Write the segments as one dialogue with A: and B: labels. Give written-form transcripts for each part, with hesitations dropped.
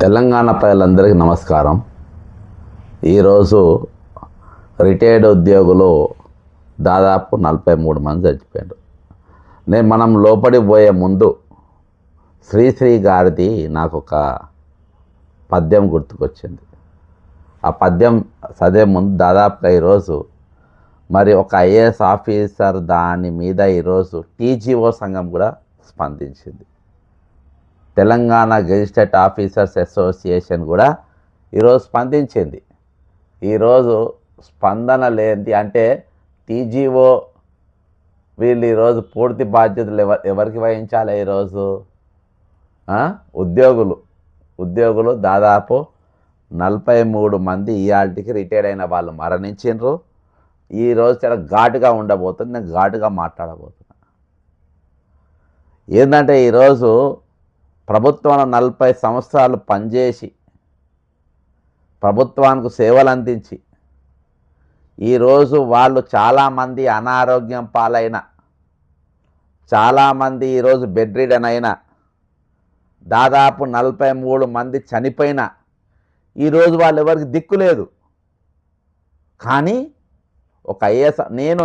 A: తెలంగాణ ప్రజలందరికీ నమస్కారం. ఈరోజు రిటైర్డ్ ఉద్యోగులు దాదాపు 43 మంది చచ్చిపోయారు. మనం లోపలికి పోయే ముందు శ్రీశ్రీ గారిది నాకు ఒక పద్యం గుర్తుకొచ్చింది. ఆ పద్యం చదివే ముందు దాదాపుగా ఈరోజు మరి ఒక ఐఏఎస్ ఆఫీసర్ దాని మీద ఈరోజు టీజీఓ సంఘం కూడా స్పందించింది. తెలంగాణ గెజిటెడ్ ఆఫీసర్స్ అసోసియేషన్ కూడా ఈరోజు స్పందించింది. ఈరోజు స్పందన లేనిది అంటే టీజీఓ వీళ్ళు ఈరోజు పూర్తి బాధ్యతలు ఎవరికి వహించాలి? ఈరోజు ఉద్యోగులు దాదాపు 43 మంది ఇయాల్టికి రిటైర్ అయిన వాళ్ళు మరణించిండ్రు. ఈరోజు చాలా ఘాటుగా ఉండబోతుంది. నేను ఘాటుగా మాట్లాడబోతున్నా. ఏంటంటే ఈరోజు ప్రభుత్వంలో 40 సంవత్సరాలు పనిచేసి ప్రభుత్వానికి సేవలు అందించి ఈరోజు వాళ్ళు చాలామంది అనారోగ్యం పాలైన, చాలామంది ఈరోజు బెడ్ రిడన్ అయిన, దాదాపు 43 మంది చనిపోయిన ఈరోజు వాళ్ళు ఎవరికి దిక్కు లేదు. కానీ ఒక ఐఏఎస్ నేను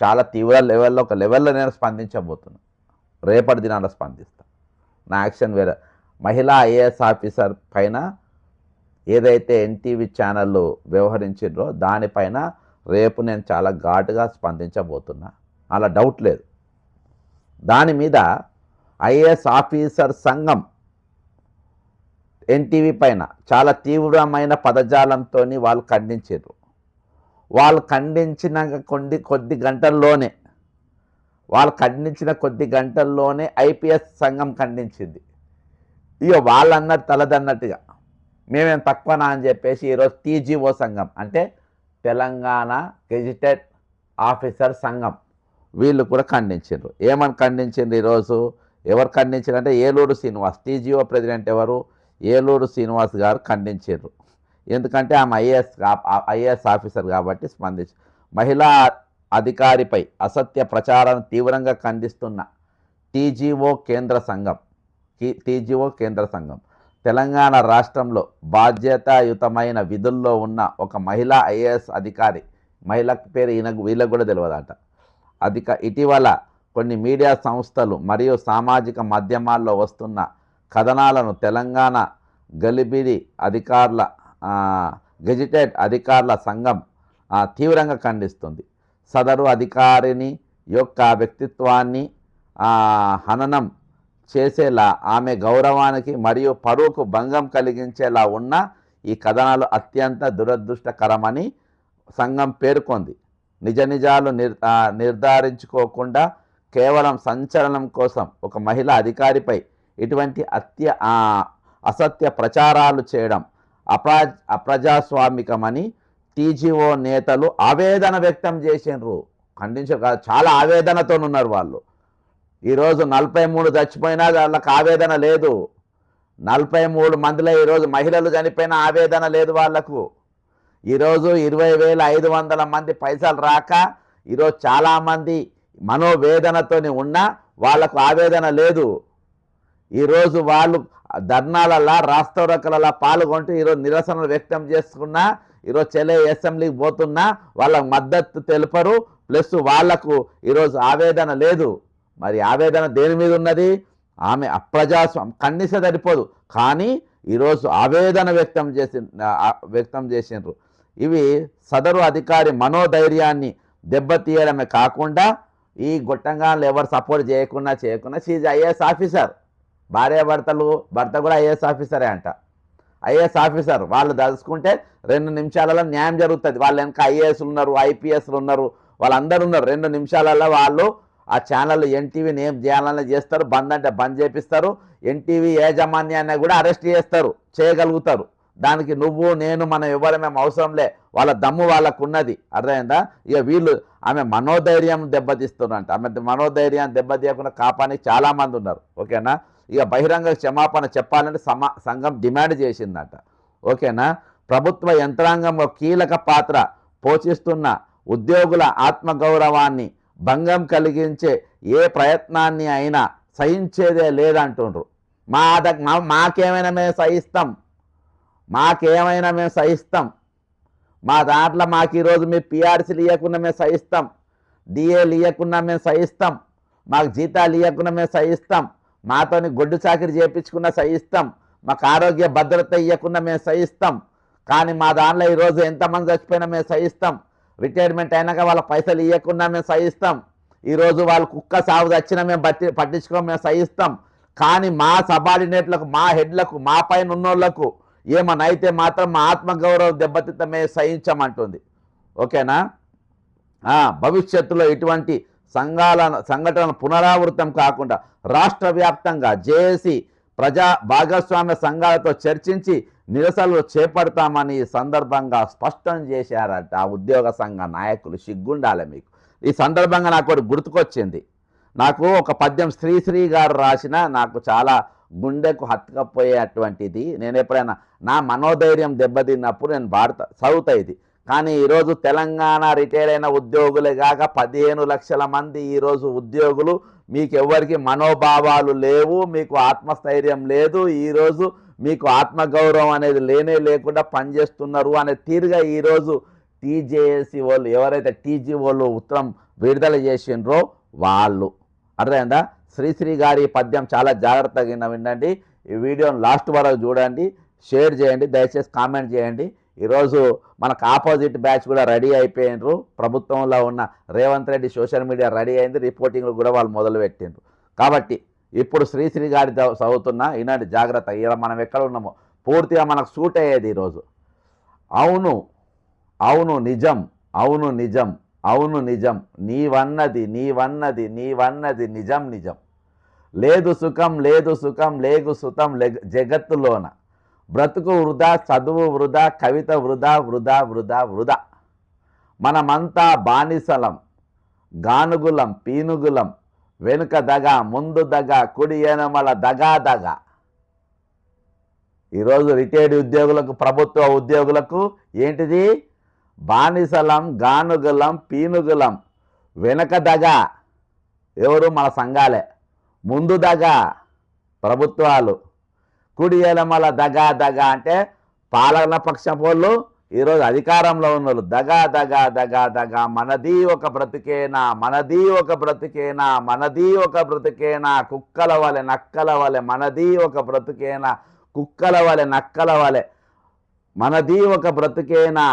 A: చాలా తీవ్ర లెవెల్లో ఒక లెవెల్లో నేను స్పందించబోతున్నాను. రేపటి దినాల్లో స్పందిస్తా. నా యాక్షన్ వేరే. మహిళా ఐఏఎస్ ఆఫీసర్ పైన ఏదైతే ఎన్టీవీ ఛానళ్ళు వ్యవహరించిండ్రో దానిపైన రేపు నేను చాలా ఘాటుగా స్పందించబోతున్నా. అలా డౌట్ లేదు. దాని మీద ఐఏఎస్ ఆఫీసర్ సంఘం ఎన్టీవీ పైన చాలా తీవ్రమైన పదజాలంతో వాళ్ళు ఖండించారు. వాళ్ళు ఖండించిన కొద్ది గంటల్లోనే ఐపీఎస్ సంఘం ఖండించింది. ఇక వాళ్ళన్నట్టు తలదన్నట్టుగా మేమేం తక్కువనా అని చెప్పేసి ఈరోజు టీజీఓ సంఘం అంటే తెలంగాణ గెజిటెడ్ ఆఫీసర్ సంఘం వీళ్ళు కూడా ఖండించారు. ఏమని ఖండించిండ్రు ఈరోజు? ఎవరు ఖండించారు అంటే ఏలూరు శ్రీనివాస్, టీజీఓ ప్రెసిడెంట్ ఎవరు? ఏలూరు శ్రీనివాస్ గారు ఖండించారు. ఎందుకంటే ఆమె ఐఏఎస్ ఆఫీసర్ కాబట్టి స్పందించి మహిళా అధికారిపై అసత్య ప్రచారాన్ని తీవ్రంగా ఖండిస్తున్న టీజీఓ కేంద్ర సంఘం తెలంగాణ రాష్ట్రంలో బాధ్యతాయుతమైన విధుల్లో ఉన్న ఒక మహిళా ఐఏఎస్ అధికారి, మహిళ పేరు వీళ్ళకు కూడా తెలియదట, ఇటీవల కొన్ని మీడియా సంస్థలు మరియు సామాజిక మాధ్యమాల్లో వస్తున్న కథనాలను తెలంగాణ గెజిటెడ్ అధికారుల సంఘం తీవ్రంగా ఖండిస్తుంది. సదరు అధికారిని యొక్క వ్యక్తిత్వాన్ని హననం చేసేలా, ఆమె గౌరవానికి మరియు పరువుకు భంగం కలిగించేలా ఉన్న ఈ కథనాలు అత్యంత దురదృష్టకరమని సంఘం పేర్కొంది. నిజాలు నిర్ధారించుకోకుండా కేవలం సంచలనం కోసం ఒక మహిళా అధికారిపై ఇటువంటి అసత్య ప్రచారాలు చేయడం అప్రజాస్వామికమని టీజీఓ నేతలు ఆవేదన వ్యక్తం చేసినారు. ఖండించారు. చాలా ఆవేదనతో ఉన్నారు వాళ్ళు. ఈరోజు 43 చచ్చిపోయినా వాళ్ళకి ఆవేదన లేదు. 43 మందిలో ఈరోజు మహిళలు చనిపోయినా ఆవేదన లేదు వాళ్లకు. ఈరోజు 20,500 మంది పైసలు రాక ఈరోజు చాలామంది మనోవేదనతో ఉన్నా వాళ్లకు ఆవేదన లేదు. ఈరోజు వాళ్ళు ధర్నాలలా రాస్తారోకలలా పాల్గొంటూ ఈరోజు నిరసనలు వ్యక్తం చేసుకున్నా, ఈరోజు చెలే అసెంబ్లీకి పోతున్నా వాళ్ళకు మద్దతు తెలుపరు. ప్లస్ వాళ్లకు ఈరోజు ఆవేదన లేదు. మరి ఆవేదన దేని మీద ఉన్నది? ఆమె ఖండిస్తే సరిపోదు, కానీ ఈరోజు ఆవేదన వ్యక్తం చేసిండ్రు. ఇవి సదరు అధికారి మనోధైర్యాన్ని దెబ్బతీయడమే కాకుండా ఈ గొట్టంగాళ్ళు ఎవరు సపోర్ట్ చేయకుండా షీజ్ ఐఏఎస్ ఆఫీసర్. భర్త కూడా ఐఏఎస్ ఆఫీసరే అంట. ఐఏఎస్ ఆఫీసర్ వాళ్ళు తెలుసుకుంటే 2 నిమిషాలలో న్యాయం జరుగుతుంది. వాళ్ళు వెనక ఐఏఎస్లు ఉన్నారు, ఐపీఎస్లు ఉన్నారు, వాళ్ళందరూ ఉన్నారు. 2 నిమిషాలలో వాళ్ళు ఆ ఛానల్ ఎన్టీవీని ఏం చేయాలని చేస్తారు, బంద్ అంటే బంద్ చేపిస్తారు. ఎన్టీవీ యాజమాన్యాన్ని కూడా అరెస్ట్ చేయగలుగుతారు. దానికి నువ్వు నేను మనం ఎవరమేం అవసరంలే. వాళ్ళ దమ్ము వాళ్ళకు ఉన్నది. అర్థమైందా? ఇక వీళ్ళు ఆమె మనోధైర్యం దెబ్బతీస్తున్నంట. ఆమె మనోధైర్యాన్ని దెబ్బతీయకుండా కాపానికి చాలామంది ఉన్నారు. ఓకేనా? ఇక బహిరంగ క్షమాపణ చెప్పాలని సంఘం డిమాండ్ చేసిందట. ఓకేనా? ప్రభుత్వ యంత్రాంగంలో కీలక పాత్ర పోషిస్తున్న ఉద్యోగుల ఆత్మగౌరవాన్ని భంగం కలిగించే ఏ ప్రయత్నాన్ని అయినా సహించేదే లేదంటుండ్రు. మాకేమైనా మేము సహిస్తాం, మాకేమైనా మేము సహిస్తాం. మా దాంట్లో మాకు ఈరోజు మీ పిఆర్సీలు ఇవ్వకుండా మేము సహిస్తాం, డిఏలు ఇవ్వకుండా మేము సహిస్తాం, మాకు జీతాలు ఇవ్వకుండా మేము సహిస్తాం, మాతోని గొడ్డు చాకరీ చేయించుకున్నా సహిస్తాం, మాకు ఆరోగ్య భద్రత ఇవ్వకుండా మేము సహిస్తాం. కానీ మా దాంట్లో ఈరోజు ఎంతమంది చచ్చిపోయినా మేము సహిస్తాం. రిటైర్మెంట్ అయినాక వాళ్ళ పైసలు ఇవ్వకుండా మేము సహిస్తాం. ఈరోజు వాళ్ళు కుక్క సాగు వచ్చినా మేము పట్టించుకోం, మేము సహిస్తాం. కానీ మా సబార్డినేట్లకు, మా హెడ్లకు, మా పైన ఉన్నోళ్లకు ఏమన్నా అయితే మాత్రం మా ఆత్మగౌరవం దెబ్బతింత మేము సహించమంటుంది. ఓకేనా? భవిష్యత్తులో ఇటువంటి సంఘటనలు పునరావృతం కాకుండా రాష్ట్ర వ్యాప్తంగా జేఏసీ ప్రజా భాగస్వామ్య సంఘాలతో చర్చించి నిరసనలు చేపడతామని ఈ సందర్భంగా స్పష్టం చేశారట ఆ ఉద్యోగ సంఘ నాయకులు. సిగ్గుండాలి మీకు. ఈ సందర్భంగా నాకు ఒకటి గుర్తుకొచ్చింది. నాకు ఒక పద్యం శ్రీశ్రీ గారు రాసిన, నాకు చాలా గుండెకు హత్తుకపోయేటువంటిది. నేను ఎప్పుడైనా నా మనోధైర్యం దెబ్బతిన్నప్పుడు నేను చదువుతా ఇది. కానీ ఈరోజు తెలంగాణ రిటైర్ అయిన ఉద్యోగులే కాక 15 లక్షల మంది ఈరోజు ఉద్యోగులు, మీకు ఎవరికి మనోభావాలు లేవు, మీకు ఆత్మస్థైర్యం లేదు, ఈరోజు మీకు ఆత్మగౌరవం అనేది లేకుండా పనిచేస్తున్నారు అనే తీరుగా ఈరోజు టీజేఏసీ వాళ్ళు, ఎవరైతే టీజీ వాళ్ళు ఉత్తరం విడుదల చేసిండ్రో వాళ్ళు. అర్థమైందా? శ్రీశ్రీ గారి పద్యం చాలా జాగ్రత్తగా వినండి. ఈ వీడియోని లాస్ట్ వరకు చూడండి, షేర్ చేయండి, దయచేసి కామెంట్ చేయండి. ఈరోజు మనకు ఆపోజిట్ బ్యాచ్ కూడా రెడీ అయిపోయినరు. ప్రభుత్వంలో ఉన్న Revanth Reddy social media ready అయింది, రిపోర్టింగ్లు కూడా వాళ్ళు మొదలుపెట్టిండ్రు. కాబట్టి ఇప్పుడు శ్రీశ్రీ గారి చదువుతున్నా, ఈనాటి జాగ్రత్త. ఇలా మనం ఎక్కడ ఉన్నామో పూర్తిగా మనకు సూట్ అయ్యేది ఈరోజు. అవును అవును నిజం, అవును నిజం, అవును నిజం, నీవన్నది నీవన్నది నీవన్నది నిజం నిజం. లేదు సుఖం లేదు సుఖం లేగు సుతం జగత్తులోన, బ్రతుకు వృధా, చదువు వృధా, కవిత వృధా, వృధా వృధా వృధా. మనమంతా బానిసలం, గానుగులం, పీనుగులం, వెనుక దగ ముందు దగ, కుడి ఎనమల దగా దగ. ఈరోజు రిటైర్డ్ ఉద్యోగులకు, ప్రభుత్వ ఉద్యోగులకు ఏంటిది? బానిసలం, గానుగులం, పీనుగులం, వెనక దగ ఎవరు? మన సంఘాలే. ముందు దగ ప్రభుత్వాలు, కుడి ఎలమల దగా దగా అంటే పాలన పక్షం వాళ్ళు, ఈరోజు అధికారంలో ఉన్న వాళ్ళు. దగా దగా దగా దగా, మనది ఒక బ్రతికేనా, మనది ఒక బ్రతికేనా, మనది ఒక బ్రతికేనా, కుక్కల వలె నక్కల వలె, మనది ఒక బ్రతికేనా, కుక్కల వలె నక్కల వలె, మనది ఒక బ్రతికేనా,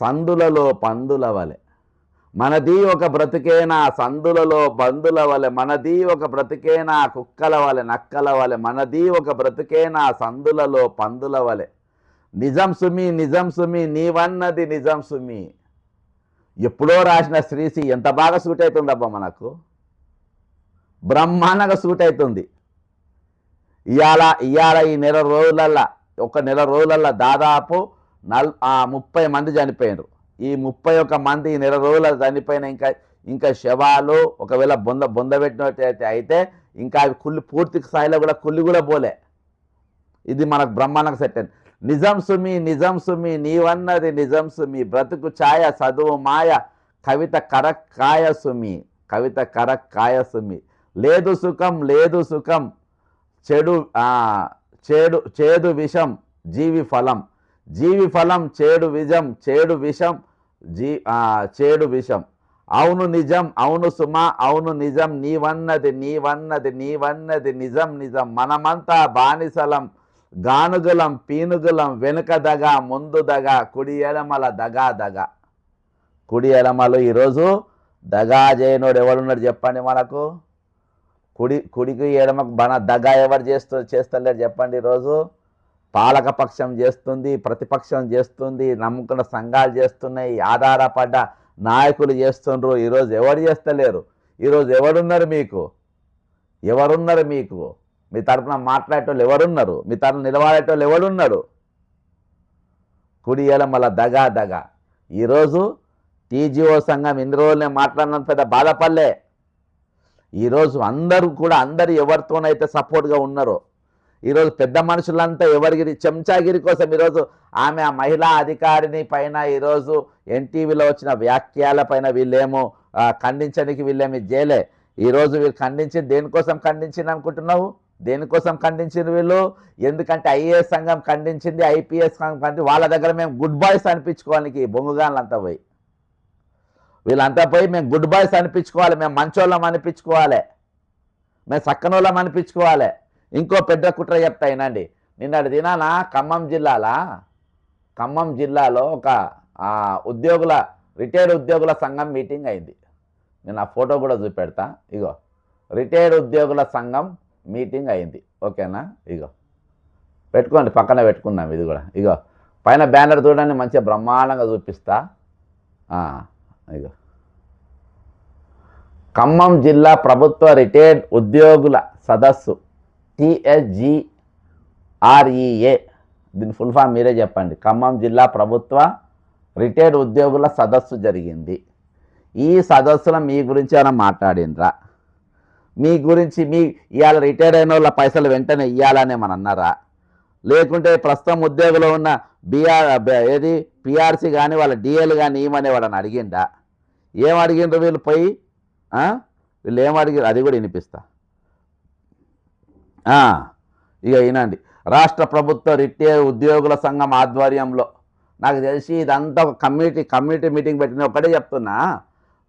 A: సందులలో పందుల వలె, మనది ఒక బ్రతికేనా, సందులలో బందుల వలె, మనది ఒక బ్రతికేనా, కుక్కల వలె నక్కల వలె, మనది ఒక బ్రతికేనా, సందులలో పందుల వలె. నిజం సుమి నిజం సుమి, నీవన్నది నిజం సుమి. ఎప్పుడో రాసిన శ్రీశ్రీ ఎంత బాగా సూట్ అవుతుందబ్బా మనకు, బ్రహ్మాండంగా సూట్ అవుతుంది. ఇవాళ ఈ నెల రోజులల్లా, ఒక నెల రోజులల్లా దాదాపు 30 మంది చనిపోయినారు. ఈ 31 మంది ఈ నెల రోజులు చనిపోయిన ఇంకా శవాలు ఒకవేళ బొంద పెట్టినట్టయితే అయితే ఇంకా అవి పూర్తి స్థాయిలో కూడా కుళ్ళి కూడా పోలే. ఇది మనకు బ్రహ్మాండంగా సెట్ అయింది. నిజం సుమి నిజం సుమి, నీవన్నది నిజం సుమి, బ్రతుకు ఛాయ చదువు మాయ, కవిత కరక్కాయ సుమి, కవిత కరక్కాయ సుమి. లేదు సుఖం లేదు సుఖం, చేదు విషం జీవి ఫలం, జీవి ఫలం చేడు విజం, చేడు విషం చేడు విషం. అవును నిజం అవును సుమ, అవును నిజం, నీవన్నది నీవన్నది నీవన్నది నిజం నిజం. మనమంతా బానిసలం, గానుగులం, పీనుగులం, వెనుక దగ ముందు దగ, కుడి ఎడమల దగా దగ. కుడి ఎడమలు ఈరోజు దగా చేయనోడు ఎవడున్నాడు చెప్పండి మనకు? కుడికి ఎడమకు దగా ఎవరు చేస్తలేరు చెప్పండి? ఈరోజు పాలకపక్షం చేస్తుంది, ప్రతిపక్షం చేస్తుంది, నమ్ముకున్న సంఘాలు చేస్తున్నాయి, ఆధారపడ్డ నాయకులు చేస్తుండ్రు. ఈరోజు ఎవరు చేస్తలేరు? ఈరోజు ఎవరున్నారు మీకు? ఎవరున్నారు మీకు? మీ తరపున మాట్లాడేటోళ్ళు ఎవరున్నారు? మీ తరపున నిలబడేటోళ్ళు ఎవరున్నారు? కుడి ఎడమల దగా దగా. ఈరోజు టీజీఓ సంఘం ఇన్ని రోజులనే మాట్లాడినంత పెద్ద బాధపడలే. ఈరోజు అందరూ ఎవరితోనైతే సపోర్ట్గా ఉన్నారో, ఈరోజు పెద్ద మనుషులంతా ఎవరికి చెంచాగిరి కోసం ఈరోజు ఆమె ఆ మహిళా అధికారిని పైన ఈరోజు ఎన్టీవీలో వచ్చిన వ్యాఖ్యల పైన వీళ్ళేమో ఖండించడానికి వీళ్ళేమి చేయలే. ఈరోజు వీళ్ళు ఖండించి దేనికోసం ఖండించింది అనుకుంటున్నావు? దేనికోసం ఖండించారు వీళ్ళు? ఎందుకంటే ఐఏఎస్ సంఘం ఖండించింది, ఐపీఎస్ సంఘం ఖండించి వాళ్ళ దగ్గర మేము గుడ్ బాయ్స్ అనిపించుకోవానికి బొంగుగాన్లంతా పోయి, వీళ్ళంతా పోయి మేము గుడ్ బాయ్స్ అనిపించుకోవాలి, మేము మంచోళ్ళం అనిపించుకోవాలి, మేము సక్కనోళ్ళం అనిపించుకోవాలి. ఇంకో పెద్ద కుట్ర చెప్తా వినండి. నిన్నటి దినాన ఖమ్మం జిల్లాలో ఒక రిటైర్డ్ ఉద్యోగుల సంఘం మీటింగ్ అయింది. నేను ఆ ఫోటో కూడా చూపెడతా. ఇగో రిటైర్డ్ ఉద్యోగుల సంఘం మీటింగ్ అయింది. ఓకేనా? ఇగో పెట్టుకోండి, పక్కన పెట్టుకుందాం. ఇది కూడా ఇగో పైన బ్యానర్ చూడండి, మంచిగా బ్రహ్మాండంగా చూపిస్తా. ఇగో ఖమ్మం జిల్లా ప్రభుత్వ రిటైర్డ్ ఉద్యోగుల సదస్సు TSGREA, దీని ఫుల్ ఫామ్ మీరే చెప్పండి. ఖమ్మం జిల్లా ప్రభుత్వ రిటైర్డ్ ఉద్యోగుల సదస్సు జరిగింది. ఈ సదస్సులో మీ గురించి ఏమైనా మాట్లాడినరా? మీ గురించి ఇవాళ రిటైర్డ్ అయిన వాళ్ళ పైసలు వెంటనే ఇవ్వాలని ఏమని అన్నారా? లేకుంటే ప్రస్తుతం ఉద్యోగులు ఉన్న పిఆర్సీ కానీ వాళ్ళ డిఎల్ కానీ ఏమనే వాళ్ళని అడిగిండా? ఏం అడిగిండ్రు వీళ్ళు పోయి? వీళ్ళు ఏం అడిగారు అది కూడా వినిపిస్తా. ఇక వినండి. రాష్ట్ర ప్రభుత్వ రిటైర్డ్ ఉద్యోగుల సంఘం ఆధ్వర్యంలో, నాకు తెలిసి ఇదంతా ఒక కమ్యూనిటీ మీటింగ్ పెట్టిన ఒకటే చెప్తున్నా.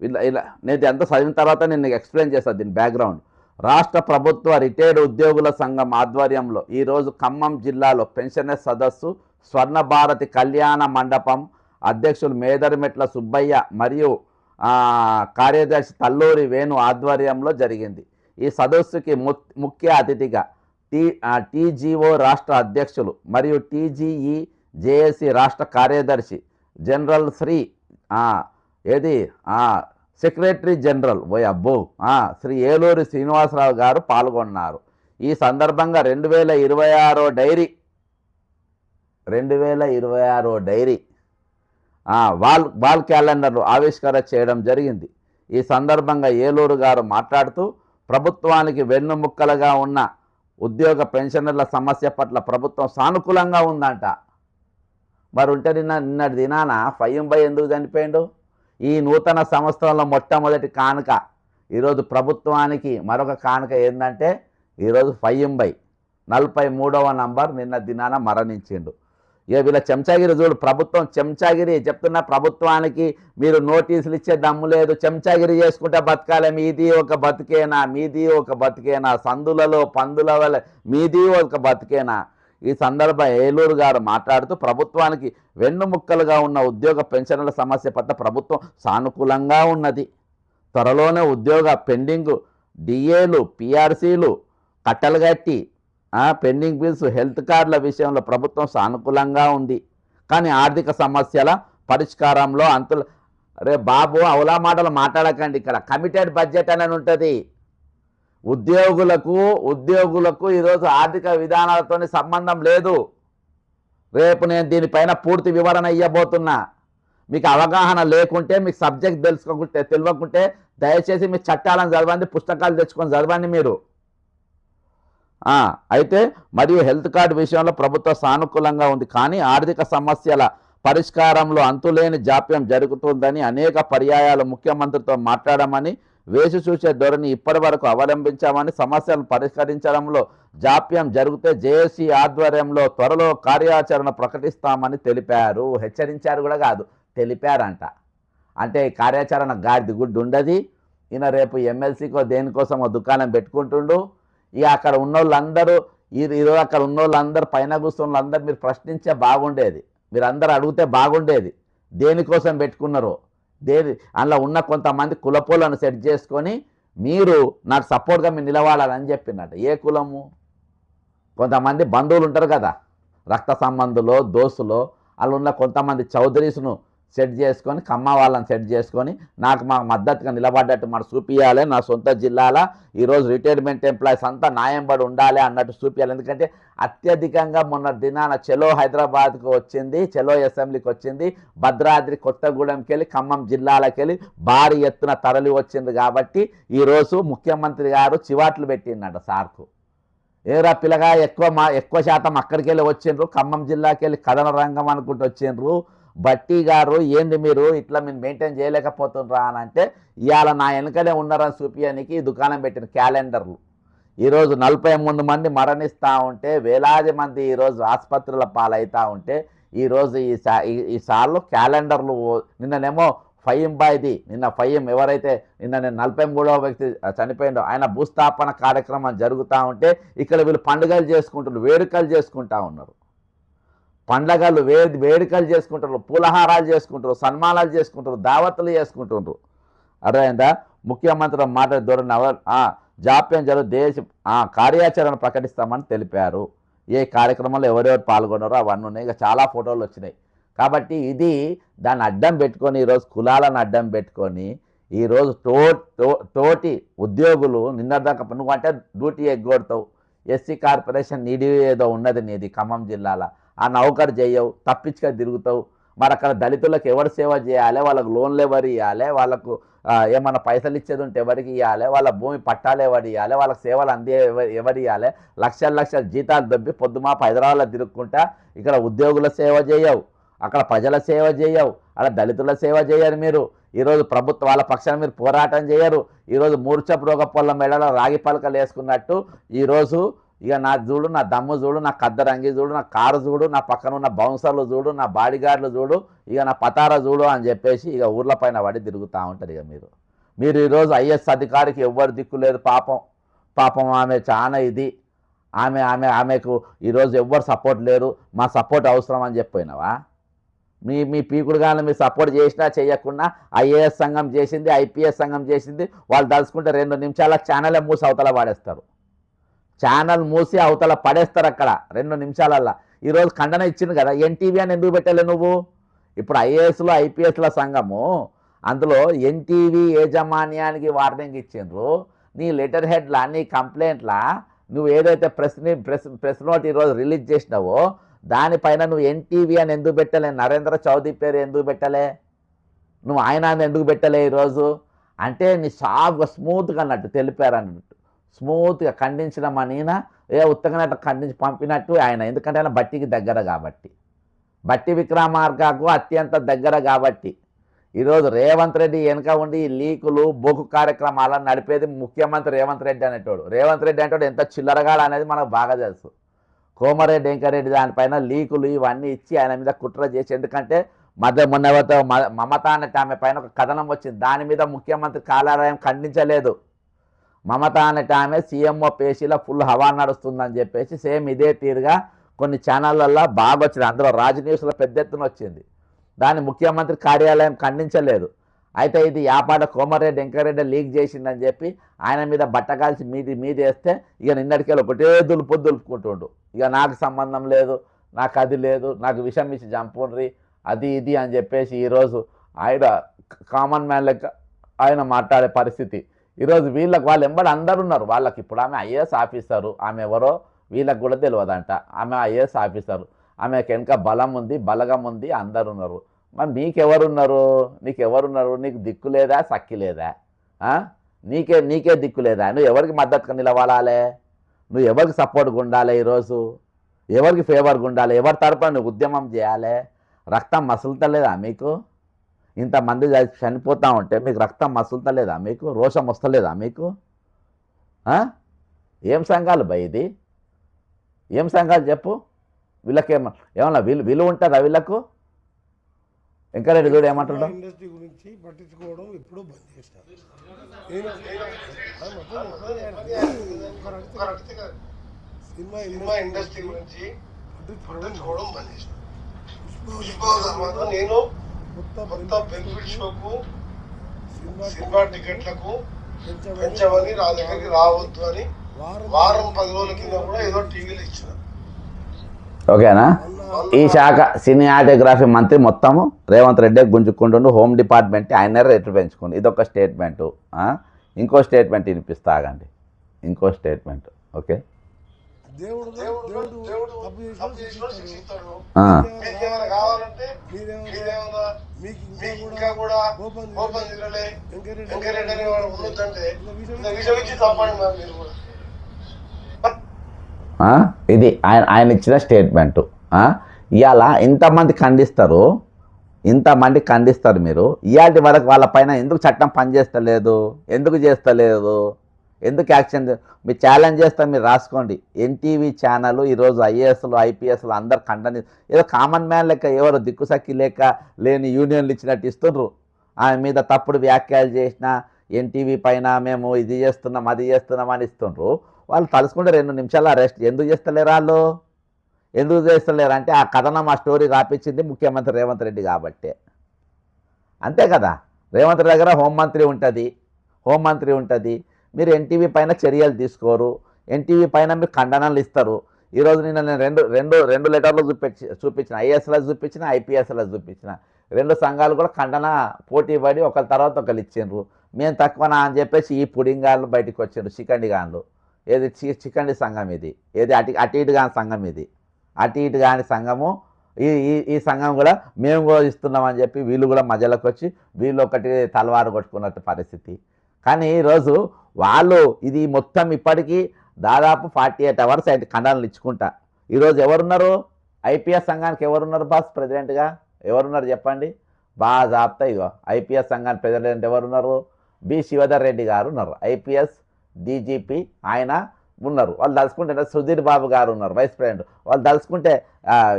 A: ఇలా నేను ఎంత చదివిన తర్వాత నేను ఎక్స్ప్లెయిన్ చేస్తాను దీని బ్యాక్గ్రౌండ్. రాష్ట్ర ప్రభుత్వ రిటైర్డ్ ఉద్యోగుల సంఘం ఆధ్వర్యంలో ఈరోజు ఖమ్మం జిల్లాలో పెన్షనర్స్ సదస్సు స్వర్ణ భారతి కళ్యాణ మండపం అధ్యక్షులు మేదరిమెట్ల సుబ్బయ్య మరియు కార్యదర్శి తల్లూరి వేణు ఆధ్వర్యంలో జరిగింది. ఈ సదస్సుకి ముఖ్య అతిథిగా TGO రాష్ట్ర అధ్యక్షులు మరియు TGE జేఏసీ రాష్ట్ర కార్యదర్శి general secretary general Shri Eluri Srinivasarao గారు పాల్గొన్నారు. ఈ సందర్భంగా 2026 డైరీ వాల్ క్యాలెండర్లు ఆవిష్కరణ చేయడం జరిగింది. ఈ సందర్భంగా ఏలూరు గారు మాట్లాడుతూ ప్రభుత్వానికి వెన్నుముక్కలుగా ఉన్న ఉద్యోగ పెన్షనర్ల సమస్య పట్ల ప్రభుత్వం సానుకూలంగా ఉందంట. మరి ఉంటే నిన్నటి దినాన ఫయ్యంబై ఎందుకు చనిపోయిండు? ఈ నూతన సంవత్సరంలో మొట్టమొదటి కానుక ఈరోజు ప్రభుత్వానికి మరొక కానుక ఏంటంటే ఈరోజు ఫయ్యంబై 43వ నంబర్ నిన్న దినాన మరణించిండు. ఇక వీళ్ళ చెంచాగిరి చూడు, ప్రభుత్వం చెంచాగిరి చెప్తున్న, ప్రభుత్వానికి మీరు నోటీసులు ఇచ్చే దమ్ము లేదు, చెంచాగిరి చేసుకుంటే బతకాలే, మీది ఒక బతికేనా, సందులలో పందుల వల్ల మీది ఒక బతికేనా. ఈ సందర్భం ఏలూరు గారు మాట్లాడుతూ ప్రభుత్వానికి వెన్నుముక్కలుగా ఉన్న ఉద్యోగ పెన్షన్ల సమస్య పట్ల ప్రభుత్వం సానుకూలంగా ఉన్నది. త్వరలోనే ఉద్యోగ పెండింగ్ డిఏలు, పిఆర్సీలు కట్టలుగట్టి పెండింగ్ బిల్స్, హెల్త్ కార్డుల విషయంలో ప్రభుత్వం సానుకూలంగా ఉంది. కానీ ఆర్థిక సమస్యల పరిష్కారంలో బాబు అవలా మాటలు మాట్లాడకండి. ఇక్కడ కమిటెడ్ బడ్జెట్ అనేది ఉంటుంది. ఉద్యోగులకు ఈరోజు ఆర్థిక విధానాలతో సంబంధం లేదు. రేపు నేను దీనిపైన పూర్తి వివరణ ఇవ్వబోతున్నా. మీకు అవగాహన లేకుంటే, మీకు సబ్జెక్ట్ తెలియకుంటే దయచేసి మీ చట్టాలను చదవండి, పుస్తకాలు తెచ్చుకొని చదవండి మీరు. అయితే మరియు హెల్త్ కార్డు విషయంలో ప్రభుత్వం సానుకూలంగా ఉంది. కానీ ఆర్థిక సమస్యల పరిష్కారంలో అంతులేని జాప్యం జరుగుతుందని అనేక పర్యాయాలు ముఖ్యమంత్రితో మాట్లాడమని, వేసి చూసే ధోరణి ఇప్పటి వరకు అవలంబించామని, సమస్యలను పరిష్కరించడంలో జాప్యం జరిగితే జేఏసీ ఆధ్వర్యంలో త్వరలో కార్యాచరణ ప్రకటిస్తామని తెలిపారు. హెచ్చరించారు కూడా కాదు, తెలిపారంట. అంటే కార్యాచరణ గాడిది గుడ్డు ఉండదు. ఈయన రేపు ఎమ్మెల్సీకో దేనికోసమో దుకాణం పెట్టుకుంటుండు. ఇక అక్కడ ఉన్నోళ్ళందరూ ఈరోజు అక్కడ ఉన్నోళ్ళందరూ పైన కూర్చున్న వాళ్ళందరూ మీరు ప్రశ్నించే బాగుండేది, మీరు అందరూ అడిగితే బాగుండేది. దేనికోసం పెట్టుకున్నారో అందులో ఉన్న కొంతమంది కులపోలను సెట్ చేసుకొని మీరు నాకు సపోర్ట్గా మీరు నిలవాలని చెప్పినట్టు. ఏ కులము? కొంతమంది బంధువులు ఉంటారు కదా, రక్త సంబంధులు, దోస్తులు, వాళ్ళు ఉన్న కొంతమంది చౌదరీస్ను సెట్ చేసుకొని, కమ్మ వాళ్ళని సెట్ చేసుకొని నాకు మా మద్దతుగా నిలబడ్డట్టు మనం చూపించాలి. నా సొంత జిల్లాలో ఈరోజు రిటైర్మెంట్ ఎంప్లాయీస్ అంతా న్యాయం పడి ఉండాలి అన్నట్టు చూపించాలి. ఎందుకంటే అత్యధికంగా మొన్న దినాన చలో హైదరాబాద్కు వచ్చింది, చలో అసెంబ్లీకి వచ్చింది, భద్రాద్రి కొత్తగూడెంకి వెళ్ళి ఖమ్మం జిల్లాలకు వెళ్ళి భారీ ఎత్తున తరలి వచ్చింది. కాబట్టి ఈరోజు ముఖ్యమంత్రి గారు చివాట్లు పెట్టిందట సార్కు. ఏరా పిల్లగా ఎక్కువ శాతం అక్కడికి వెళ్ళి వచ్చిండ్రు, ఖమ్మం జిల్లాకి వెళ్ళి కథన రంగం అనుకుంటూ వచ్చిండ్రు. బట్టి గారు ఏంది మీరు ఇట్లా మీరు మెయింటైన్ చేయలేకపోతుండ్రా అని అంటే, ఇవాళ నా వెనుకనే ఉన్నారని చూపించడానికి ఈ దుకాణం పెట్టిన క్యాలెండర్లు. ఈరోజు 43 మంది మరణిస్తూ ఉంటే, వేలాది మంది ఈరోజు ఆసుపత్రుల పాలవుతూ ఉంటే, ఈరోజు ఈ సార్లు క్యాలెండర్లు నిన్ననేమో ఫహీం బాయ్ది, నిన్న ఫహీం ఎవరైతే నిన్న నేను 43వ వ్యక్తి చనిపోయిండో ఆయన భూస్థాపన కార్యక్రమం జరుగుతూ ఉంటే ఇక్కడ వీళ్ళు పండుగలు చేసుకుంటున్నారు, వేడుకలు చేసుకుంటా ఉన్నారు. పండగలు వేడుకలు చేసుకుంటారు, పూలహారాలు చేసుకుంటారు, సన్మానాలు చేసుకుంటారు, దావతులు చేసుకుంటుండ్రు. అర్థమైందా? ముఖ్యమంత్రి మాట ధోరణి జాప్యం దేశ కార్యాచరణ ప్రకటిస్తామని తెలిపారు. ఏ కార్యక్రమంలో ఎవరెవరు పాల్గొన్నారో అవన్నీ ఉన్నాయి. ఇక చాలా ఫోటోలు వచ్చినాయి. కాబట్టి ఇది దాన్ని అడ్డం పెట్టుకొని ఈరోజు కులాలను అడ్డం పెట్టుకొని ఈరోజు తోటి ఉద్యోగులు నిన్నదాకా నువ్వు అంటే డ్యూటీ ఎగ్గొడతావు. ఎస్సీ కార్పొరేషన్ నీడి ఏదో ఉన్నది నీది ఖమ్మం జిల్లాలో, ఆ నౌకరు చేయవు, తప్పించుగా తిరుగుతావు. మరి అక్కడ దళితులకు ఎవరు సేవ చేయాలి, వాళ్ళకు లోన్లు ఎవరు ఇవ్వాలి, వాళ్ళకు ఏమన్నా పైసలు ఇచ్చేది ఉంటే ఎవరికి ఇవ్వాలి, వాళ్ళ భూమి పట్టాలు ఎవరు ఇవ్వాలి, వాళ్ళకి సేవలు అందే ఎవరు ఇవ్వాలి, లక్షల జీతాలు దొబ్బి పొద్దుమాప హైదరాబాద్లో తిరుగుకుంటా ఇక్కడ ఉద్యోగుల సేవ చేయవు, అక్కడ ప్రజల సేవ చేయవు, అక్కడ దళితుల సేవ చేయరు. మీరు ఈరోజు ప్రభుత్వ వాళ్ళ పక్షాన మీరు పోరాటం చేయరు. ఈరోజు మూర్ఛపు రోగ పొల్ల మెడలో రాగి పలకలు వేసుకున్నట్టు ఈరోజు ఇక నా చూడు, నా దమ్ము చూడు, నా కద్దరంగి చూడు, నా కారు చూడు, నా పక్కన ఉన్న బౌన్సర్లు చూడు, నా బాడీగార్డులు చూడు, ఇక నా పతారా చూడు అని చెప్పేసి ఇక ఊర్ల పైన పడి తిరుగుతూ ఉంటారు. ఇక మీరు ఈరోజు ఐఏఎస్ అధికారికి ఎవ్వరు దిక్కు లేదు. పాపం ఆమె చాలా ఇది, ఆమెకు ఈరోజు ఎవ్వరు సపోర్ట్ లేరు, మా సపోర్ట్ అవసరం అని చెప్పినావా? మీ పీకుడుగానే మీరు సపోర్ట్ చేసినా చేయకుండా ఐఏఎస్ సంఘం చేసింది, ఐపీఎస్ సంఘం చేసింది. వాళ్ళు తలుచుకుంటే 2 నిమిషాల ఛానలే మూసి అవతల పడేస్తారు. ఛానల్ మూసి అవతల పడేస్తారు అక్కడ 2 నిమిషాలల్లా. ఈరోజు ఖండన ఇచ్చింది కదా, ఎన్టీవీ అని ఎందుకు పెట్టలే నువ్వు? ఇప్పుడు ఐఏఎస్లో ఐపీఎస్ల సంఘము అందులో ఎన్టీవీ యాజమాన్యానికి వార్నింగ్ ఇచ్చిండ్రు. నీ లెటర్ హెడ్లా, నీ కంప్లైంట్లా నువ్వు ఏదైతే ప్రెస్ నోట్ ఈరోజు రిలీజ్ చేసినావో దానిపైన నువ్వు ఎన్టీవీ అని ఎందుకు పెట్టలే? నరేంద్ర చౌదరి పేరు ఎందుకు పెట్టలే? నువ్వు ఆయన ఎందుకు పెట్టలే ఈరోజు? అంటే నీ సాఫ్గా స్మూత్గా అన్నట్టు తెలిపారు అన్నట్టు, స్మూత్గా ఖండించిన మా నీన ఉత్తగానే ఖండించి పంపినట్టు ఆయన. ఎందుకంటే ఆయన బట్టికి దగ్గర కాబట్టి, బట్టి విక్రమార్కకు అత్యంత దగ్గర కాబట్టి ఈరోజు రేవంత్ రెడ్డి వెనక ఉండి ఈ లీకులు బొగ్గు కార్యక్రమాలను నడిపేది ముఖ్యమంత్రి రేవంత్ రెడ్డి అనేటోడు. రేవంత్ రెడ్డి అనేటోడు ఎంత చిల్లరగాడు అనేది మనకు బాగా తెలుసు. కోమరెడ్డి వెంకరెడ్డి దానిపైన లీకులు ఇవన్నీ ఇచ్చి ఆయన మీద కుట్ర చేసి, ఎందుకంటే మొన్న మమత అనే ఆమె పైన ఒక కథనం వచ్చింది, దాని మీద ముఖ్యమంత్రి కార్యాలయం ఖండించలేదు. మమత అనే ఆమె సీఎంఓ పేషీలో ఫుల్ హవా నడుస్తుందని చెప్పేసి సేమ్ ఇదే తీరుగా కొన్ని ఛానళ్ళల్లో బాగా వచ్చింది, అందులో రాజ్ న్యూస్లో పెద్ద ఎత్తున వచ్చింది. దాన్ని ముఖ్యమంత్రి కార్యాలయం ఖండించలేదు. అయితే ఇది యాపాట కోమరెడ్డి వెంకరెడ్డి లీక్ చేసిందని చెప్పి ఆయన మీద బట్టకాల్సి మీదేస్తే ఇక నిన్నటికెళ్ళి ఒకటే దులుపుకుంటుండు. ఇక నాకు సంబంధం లేదు, నాకు అది లేదు, నాకు విషం ఇచ్చి చంపుండ్రి అది ఇది అని చెప్పేసి ఈరోజు ఆయన కామన్ మ్యాన్ లెక్క ఆయన మాట్లాడే పరిస్థితి. ఈరోజు వీళ్ళకి వాళ్ళు ఎంబడి అందరు ఉన్నారు. వాళ్ళకి ఇప్పుడు ఆమె ఐఏఎస్ ఆఫీసరు, ఆమె ఎవరో వీళ్ళకి కూడా తెలియదంట. ఆమె ఐఏఎస్ ఆఫీసరు, ఆమెకి వెనక బలం ఉంది, బలగం ఉంది, అందరు ఉన్నారు. మరి నీకెవరున్నారు? నీకు దిక్కు లేదా, సక్కి లేదా? నీకే దిక్కు లేదా? నువ్వు ఎవరికి మద్దతుగా నిలబడాలి? నువ్వు ఎవరికి సపోర్ట్గా ఉండాలి? ఈరోజు ఎవరికి ఫేవర్గా ఉండాలి? ఎవరి తరపున నువ్వు ఉద్యమం చేయాలి? రక్తం మసులుతలేదా మీకు? ఇంతమంది చనిపోతూ ఉంటే మీకు రక్తం మసులుతలేదా మీకు? రోషం వస్తలేదా మీకు? ఏం సంఘాలు భయ్ ఇది? ఏం సంఘాలు చెప్పు? వీళ్ళకి ఏమన్నా విలువ ఉంటుందా వీళ్ళకు? వెంకరెడ్డి చూడు ఏమంటుండో.
B: ఇండస్ట్రీ గురించి పట్టించుకోవడం ఎప్పుడూ బంద్ చేస్తారు. సినిమా ఇండస్ట్రీ గురించి పట్టించుకోవడం బంద్ చేస్తారు. నేను కొత్త బెనిఫిట్ షోకు సినిమా టికెట్లకు పెంచమని నా దగ్గరికి రావద్దు అని వారం 10 రోజుల కింద కూడా ఏదో టీవీలో ఇచ్చిన.
A: ఓకేనా? ఈ శాఖ సినిమాటోగ్రఫీ మంత్రి మొత్తము రేవంత్ రెడ్డి గుంజుకుంటుండు. హోమ్ డిపార్ట్మెంట్ ఆయన రేట్లు పెంచుకుండు. ఇదొక స్టేట్మెంటు. ఇంకో స్టేట్మెంట్ వినిపిస్తా ఆగండి, ఇంకో స్టేట్మెంట్. ఓకే, ఇది ఆయన ఇచ్చిన స్టేట్మెంటు. ఇవాళ ఇంతమంది ఖండిస్తారు, మీరు ఇవాళ వరకు వాళ్ళపైన ఎందుకు చట్టం పనిచేస్తలేదు? ఎందుకు చేస్తలేదు? ఎందుకు యాక్షన్ మీరు ఛాలెంజ్ చేస్తాను, మీరు రాసుకోండి. ఎన్టీవీ ఛానల్ ఈరోజు ఐఏఎస్లు ఐపీఎస్లు అందరు కంటని ఏదో కామన్ మ్యాన్ లెక్క ఎవరు దిక్కుసక్కి లేక లేని యూనియన్లు ఇచ్చినట్టు ఇస్తుండ్రు. ఆమె మీద తప్పుడు వ్యాఖ్యలు చేసిన ఎన్టీవీ పైన మేము ఇది చేస్తున్నాం అది చేస్తున్నాం అని ఇస్తుండ్రు. వాళ్ళు తలుసుకుంటే 2 నిమిషాలు అరెస్ట్ ఎందుకు చేస్తలేరు? వాళ్ళు ఎందుకు చేస్తలేరు అంటే ఆ కథనం ఆ స్టోరీ రాపించింది ముఖ్యమంత్రి రేవంత్ రెడ్డి కాబట్టే. అంతే కదా, రేవంత్ రెడ్డి దగ్గర హోంమంత్రి ఉంటుంది. మీరు ఎన్టీవీ పైన చర్యలు తీసుకోరు, ఎన్టీవీ పైన మీరు ఖండనలు ఇస్తారు. ఈరోజు నేను రెండు లెటర్లు చూపించిన, ఐఏఎస్లో చూపించిన, ఐపీఎస్లో చూపించిన. 2 సంఘాలు కూడా ఖండన పోటీ పడి ఒకరి తర్వాత ఒకరు ఇచ్చిండ్రు. మేము తక్కువనా అని చెప్పేసి ఈ పుడింగాళ్ళు బయటకు వచ్చిండ్రు, చికండిగాన్లు. ఏది చికండి సంఘం ఇది, ఏది అటు ఇటు కాని సంఘం ఇది, అటు ఇటు కాని సంఘము. ఈ సంఘం కూడా మేము కూడా ఇస్తున్నామని చెప్పి వీళ్ళు కూడా మధ్యలోకి వచ్చి వీళ్ళు ఒకటి తలవారు కొట్టుకున్నట్టు పరిస్థితి. కానీ ఈరోజు వాళ్ళు ఇది మొత్తం ఇప్పటికీ దాదాపు 48 అవర్స్ అయితే ఖండనలు ఇచ్చుకుంటా. ఈరోజు ఎవరున్నారు ఐపీఎస్ సంఘానికి? ఎవరున్నారు బాస్ ప్రెసిడెంట్గా? ఎవరున్నారు చెప్పండి? బాజాప్తా ఇగో ఐపీఎస్ సంఘానికి ప్రెసిడెంట్ ఎవరున్నారు? బి శివధర్ రెడ్డి గారు ఉన్నారు, ఐపీఎస్ డీజీపీ ఆయన ఉన్నారు. వాళ్ళు తలుచుకుంటే సుధీర్ బాబు గారు ఉన్నారు, వైస్ ప్రెసిడెంట్. వాళ్ళు తలుచుకుంటే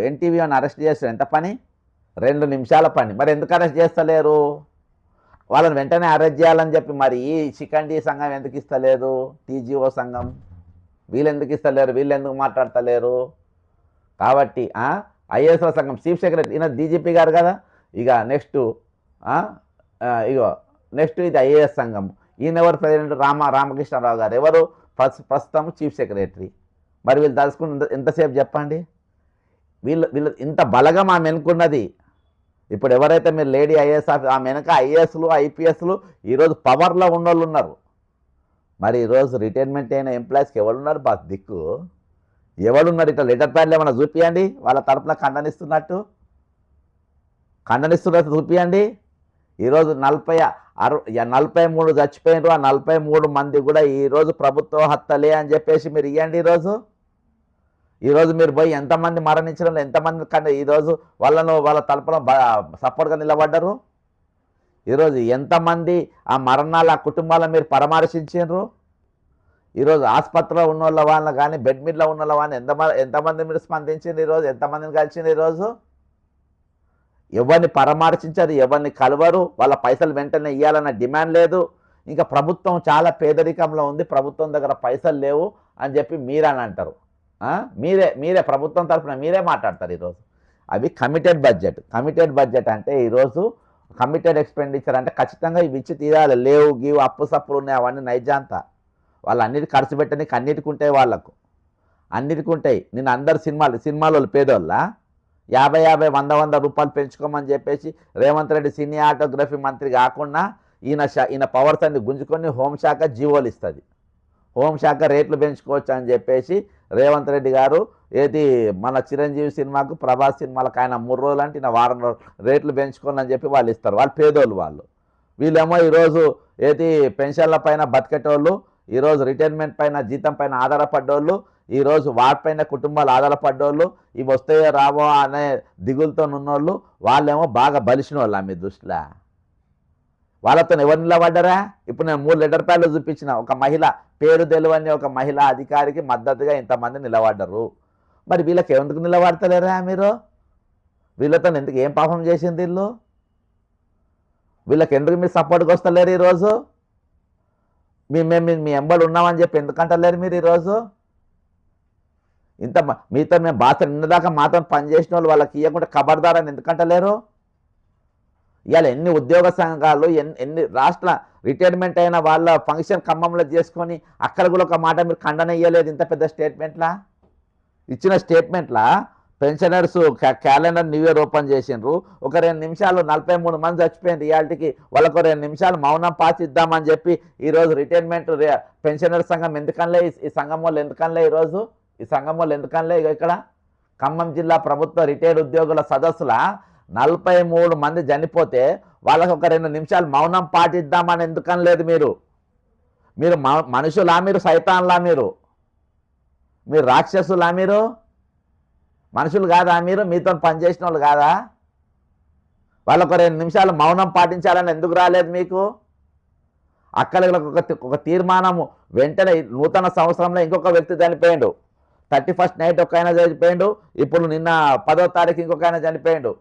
A: ఎన్టీవీ అని అరెస్ట్ చేస్తారు. ఎంత పని? 2 నిమిషాల పని. మరి ఎందుకు అరెస్ట్ చేస్తలేరు? వాళ్ళని వెంటనే అరెస్ట్ చేయాలని చెప్పి మరి ఈ చికండి సంఘం ఎందుకు ఇస్తలేదు? టీజీఓ సంఘం వీళ్ళు ఎందుకు ఇస్తలేరు? వీళ్ళు ఎందుకు మాట్లాడతలేరు? కాబట్టి ఐఏఎస్ల సంఘం చీఫ్ సెక్రటరీ ఈయన డీజీపీ గారు కదా. ఇక నెక్స్ట్ ఇది ఐఏఎస్ సంఘం. ఈయన ఎవరు ప్రెసిడెంట్? రామకృష్ణరావు గారు. ఎవరు ప్రస్తుతం చీఫ్ సెక్రటరీ. మరి వీళ్ళు తలుచుకుని ఎంతసేపు చెప్పండి? వీళ్ళు ఇంత బలగం ఆమె వెనుకున్నది. ఇప్పుడు ఎవరైతే మీరు లేడీ ఐఏఎస్ ఆమె వెనక ఐఏఎస్లు ఐపీఎస్లు ఈరోజు పవర్లో ఉన్నోళ్ళు ఉన్నారు. మరి ఈరోజు రిటైర్మెంట్ అయిన ఎంప్లాయీస్కి ఎవరున్నారు బాస్ దిక్కు? ఎవరున్నారు? ఇట్లా లెటర్ ప్యాడ్లు ఏమైనా చూపియండి, వాళ్ళ తరపున ఖండనిస్తున్నట్టు చూపియండి. ఈరోజు 43 చచ్చిపోయినారు. ఆ 43 మంది కూడా ఈరోజు ప్రభుత్వ హత్తలే అని చెప్పేసి మీరు ఇవ్వండి. ఈరోజు మీరు పోయి ఎంతమంది మరణించడం, ఎంతమంది ఈరోజు వాళ్ళ తరపున సపోర్ట్గా నిలబడ్డారు? ఈరోజు ఎంతమంది ఆ మరణాలు ఆ కుటుంబాలను మీరు పరామర్శించారు? ఈరోజు ఆసుపత్రిలో ఉన్న వాళ్ళని కానీ బెడ్ మీదలో ఉన్న వాళ్ళని ఎంతమంది మీరు స్పందించారు? ఈరోజు ఎంతమందిని కలిసింది? ఈరోజు ఎవరిని పరామర్శించారు, ఎవరిని కలవరు. వాళ్ళ పైసలు వెంటనే ఇవ్వాలన్న డిమాండ్ లేదు. ఇంకా ప్రభుత్వం చాలా పేదరికంలో ఉంది, ప్రభుత్వం దగ్గర పైసలు లేవు అని చెప్పి మీరని అంటారు. మీరే ప్రభుత్వం తరఫున మీరే మాట్లాడతారు. ఈరోజు అవి కమిటెడ్ బడ్జెట్ అంటే ఈరోజు కమిటెడ్ ఎక్స్పెండిచర్ అంటే ఖచ్చితంగా ఇవి ఇచ్చి తీరాలి. లేవు గీవు అప్పు సప్పులు ఉన్నాయి, అవన్నీ నైజాంతా. వాళ్ళు అన్నిటి ఖర్చు పెట్టడానికి అన్నిటికి ఉంటాయి, వాళ్ళకు అన్నిటికి ఉంటాయి. నేను అందరు సినిమాలు పేదోళ్ళ 50 100 రూపాయలు పెంచుకోమని చెప్పేసి రేవంత్ రెడ్డి సినిమాటోగ్రఫీ మంత్రి కాకుండా ఈయన పవర్స్ అన్ని గుంజుకొని హోంశాఖ జీవోలు ఇస్తుంది. హోంశాఖ రేట్లు పెంచుకోవచ్చు అని చెప్పేసి రేవంత్ రెడ్డి గారు ఏది మన చిరంజీవి సినిమాకు ప్రభాస్ సినిమాలకు ఆయన 3 రోజులు అంటే ఈయన వారం రేట్లు పెంచుకోని అని చెప్పి వాళ్ళు ఇస్తారు. వాళ్ళు పేదోళ్ళు. వీళ్ళేమో ఈరోజు ఏది పెన్షన్ల పైన బతికేటోళ్ళు, ఈరోజు రిటైర్మెంట్ పైన జీతం పైన ఆధారపడ్డోళ్ళు, ఈరోజు వాటిపైన కుటుంబాలు ఆధారపడ్డోళ్ళు, ఇవి వస్తాయో రావో అనే దిగులతో ఉన్నోళ్ళు. వాళ్ళేమో బాగా బలిసిన వాళ్ళు మీ దృష్టిలో. వాళ్ళతో ఎవరు నిలబడ్డారా? ఇప్పుడు నేను 3 లెటర్ ప్యాడ్లు చూపించిన. ఒక మహిళ పేరు తెలియని ఒక మహిళా అధికారికి మద్దతుగా ఇంతమంది నిలబడ్డరు. మరి వీళ్ళకి ఎందుకు నిలబడతలేరా మీరు? వీళ్ళతో ఎందుకు ఏం పాపం చేసింది వీళ్ళకి ఎందుకు మీరు సపోర్ట్కి వస్తలేరు? ఈరోజు మేము మీ ఎంబడి ఉన్నామని చెప్పి ఎందుకంటలేరు మీరు? ఈరోజు మీతో మేము నిన్నదాకా మాతో పనిచేసిన వాళ్ళు వాళ్ళకి ఇవ్వకుండా ఖబర్దారని ఎందుకంటలేరు? ఇవాళ ఎన్ని ఉద్యోగ సంఘాలు ఎన్ని రాష్ట్ర రిటైర్మెంట్ అయిన వాళ్ళ ఫంక్షన్ ఖమ్మంలో చేసుకొని అక్కడ కూడా ఒక మాట మీరు ఖండన ఇవ్వలేదు. ఇంత పెద్ద స్టేట్మెంట్లా ఇచ్చిన స్టేట్మెంట్లా pensioners calendar new year open చేసిండ్రు. ఒక 2 నిమిషాలు 43 మంది చచ్చిపోయింది. రియాలిటీకి వాళ్ళకు 2 నిమిషాలు మౌనం పాచిద్దామని చెప్పి ఈరోజు రిటైర్మెంట్ పెన్షనర్ సంఘం ఎందుకనలే? ఈ సంఘం వాళ్ళు ఎందుకనలే? ఈరోజు ఈ సంఘం వాళ్ళు ఎందుకనలే? ఇక్కడ ఖమ్మం జిల్లా ప్రభుత్వ రిటైర్డ్ ఉద్యోగుల సదస్సుల 43 మంది చనిపోతే వాళ్ళకు ఒక 2 నిమిషాలు మౌనం పాటిద్దామని ఎందుకనలేదు? మీరు మనుషులా? మీరు సైతాన్లా? మీరు రాక్షసులా? మీరు మనుషులు కాదా? మీతో పనిచేసిన వాళ్ళు కాదా? వాళ్ళకు 2 నిమిషాలు మౌనం పాటించాలని ఎందుకు రాలేదు మీకు? అక్కలకు ఒక తీర్మానము వెంటనే నూతన సంవత్సరంలో ఇంకొక వ్యక్తి చనిపోయిండు. 31st నైట్ ఒక ఆయన చనిపోయిండు. ఇప్పుడు నిన్న 10వ తారీఖు ఇంకొక ఆయన చనిపోయిండు.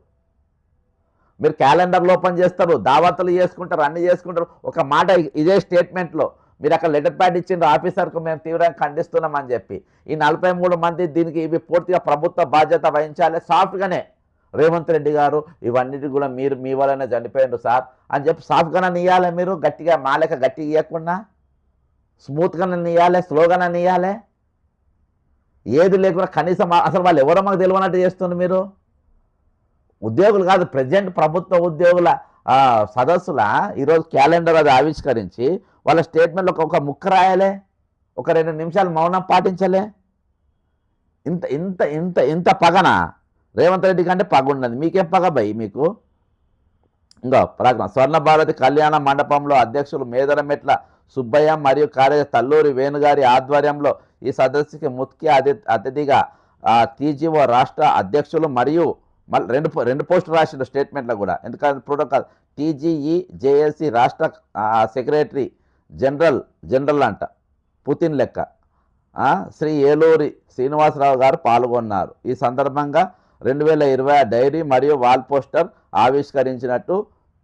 A: మీరు క్యాలెండర్లు ఓపెన్ చేస్తారు, దావతులు చేసుకుంటారు, అన్ని చేసుకుంటారు. ఒక మాట ఇదే స్టేట్మెంట్లో మీరు అక్కడ లెటర్ ప్యాడ్ ఇచ్చిండ్రు ఆఫీసర్కు, మేము తీవ్రంగా ఖండిస్తున్నామని చెప్పి. ఈ 43 మంది దీనికి ఇవి పూర్తిగా ప్రభుత్వ బాధ్యత వహించాలి. సాఫ్ట్గానే రేవంత్ రెడ్డి గారు ఇవన్నిటి కూడా మీరు మీ వల్లనే చనిపోయిండు సార్ అని చెప్పి సాఫ్ట్గానే ఇవ్వాలి. మీరు గట్టిగా మాలేక గట్టిగా ఇవ్వకుండా స్మూత్గానే ఇవ్వాలి, స్లోగానే ఇవ్వాలి. ఏది లేకుండా కనీసం అసలు వాళ్ళు ఎవరో మాకు తెలియనట్టు చేస్తుంది. మీరు ఉద్యోగులు కాదు, ప్రజెంట్ ప్రభుత్వ ఉద్యోగుల సదస్సుల ఈరోజు క్యాలెండర్ అది ఆవిష్కరించి వాళ్ళ స్టేట్మెంట్లో ఒక ముక్క రాయాలే, ఒక 2 నిమిషాలు మౌనం పాటించలే. ఇంత ఇంత ఇంత ఇంత పగన రేవంత్ రెడ్డి కంటే పగ ఉన్నది. మీకేం పగ భయ్ మీకు? ఇంకా ప్రకటన. స్వర్ణ భారతి కళ్యాణ మండపంలో అధ్యక్షులు మేదరమెట్ల సుబ్బయ్య మరియు కార్యదర్శి తల్లూరి వేణుగారి ఆధ్వర్యంలో ఈ సదస్సుకి ముఖ్య అతిథిగా టీజీఓ రాష్ట్ర అధ్యక్షులు మరియు రెండు పోస్టులు రాసిన స్టేట్మెంట్లో కూడా, ఎందుకంటే ప్రోటోకాల్ టీజీఈ జేఏసీ రాష్ట్ర సెక్రటరీ జనరల్ అంట పుతిన్ లెక్క శ్రీ ఏలూరి శ్రీనివాసరావు గారు పాల్గొన్నారు. ఈ సందర్భంగా 2020 డైరీ మరియు వాల్ పోస్టర్ ఆవిష్కరించినట్టు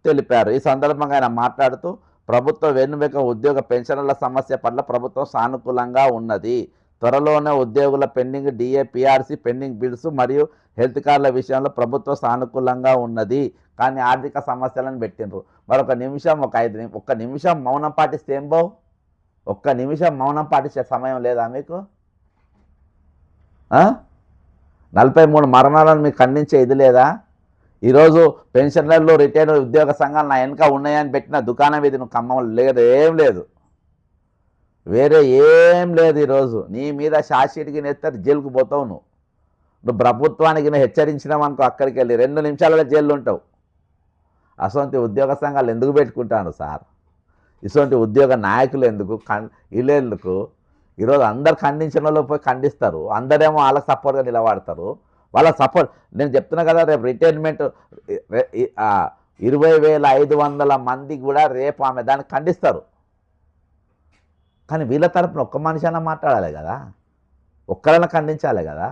A: తెలిపారు. ఈ సందర్భంగా ఆయన మాట్లాడుతూ ప్రభుత్వ వెన్నుముక ఉద్యోగ పెన్షన్ల సమస్య పట్ల ప్రభుత్వం సానుకూలంగా ఉన్నది. త్వరలోనే ఉద్యోగుల pending DA, PRC pending bills మరియు హెల్త్ కార్డుల విషయంలో ప్రభుత్వం సానుకూలంగా ఉన్నది. కానీ ఆర్థిక సమస్యలను పెట్టిండ్రు. మరొక నిమిషం ఒక్క నిమిషం మౌనం పాటిస్తే ఏం బావు? ఒక్క నిమిషం మౌనం పాటించే సమయం లేదా మీకు? 43 మరణాలను మీకు ఖండించే ఇది లేదా? ఈరోజు పెన్షనర్లు రిటైర్డ్ ఉద్యోగ సంఘాలు నా వెనుక ఉన్నాయని పెట్టిన దుకాణం ఇది నువ్వు ఖమ్మంలో లేదు, ఏం లేదు, వేరే ఏం లేదు. ఈరోజు నీ మీద షార్ట్షీట్కి నెత్తారు, జైలుకు పోతావు. నువ్వు ప్రభుత్వానికి హెచ్చరించినావు అనుకో, అక్కడికి వెళ్ళి 2 నిమిషాలలో జైలు ఉంటావు. అసొంటి ఉద్యోగ సంఘాలు ఎందుకు పెట్టుకుంటాను సార్? ఇటువంటి ఉద్యోగ నాయకులు ఎందుకు, వీళ్ళెందుకు? ఈరోజు అందరు ఖండించిన వాళ్ళు పోయి ఖండిస్తారు, అందరేమో వాళ్ళకి సపోర్ట్గా నిలబడతారు. వాళ్ళ సపోర్ట్ నేను చెప్తున్నా కదా, రేపు రిటైర్మెంట్ 20,500 మంది కూడా రేపు ఆమె దాన్ని ఖండిస్తారు. కానీ వీళ్ళ తరపున ఒక్క మనిషి అన్న మాట్లాడాలి కదా, ఒక్కరైనా ఖండించాలి కదా.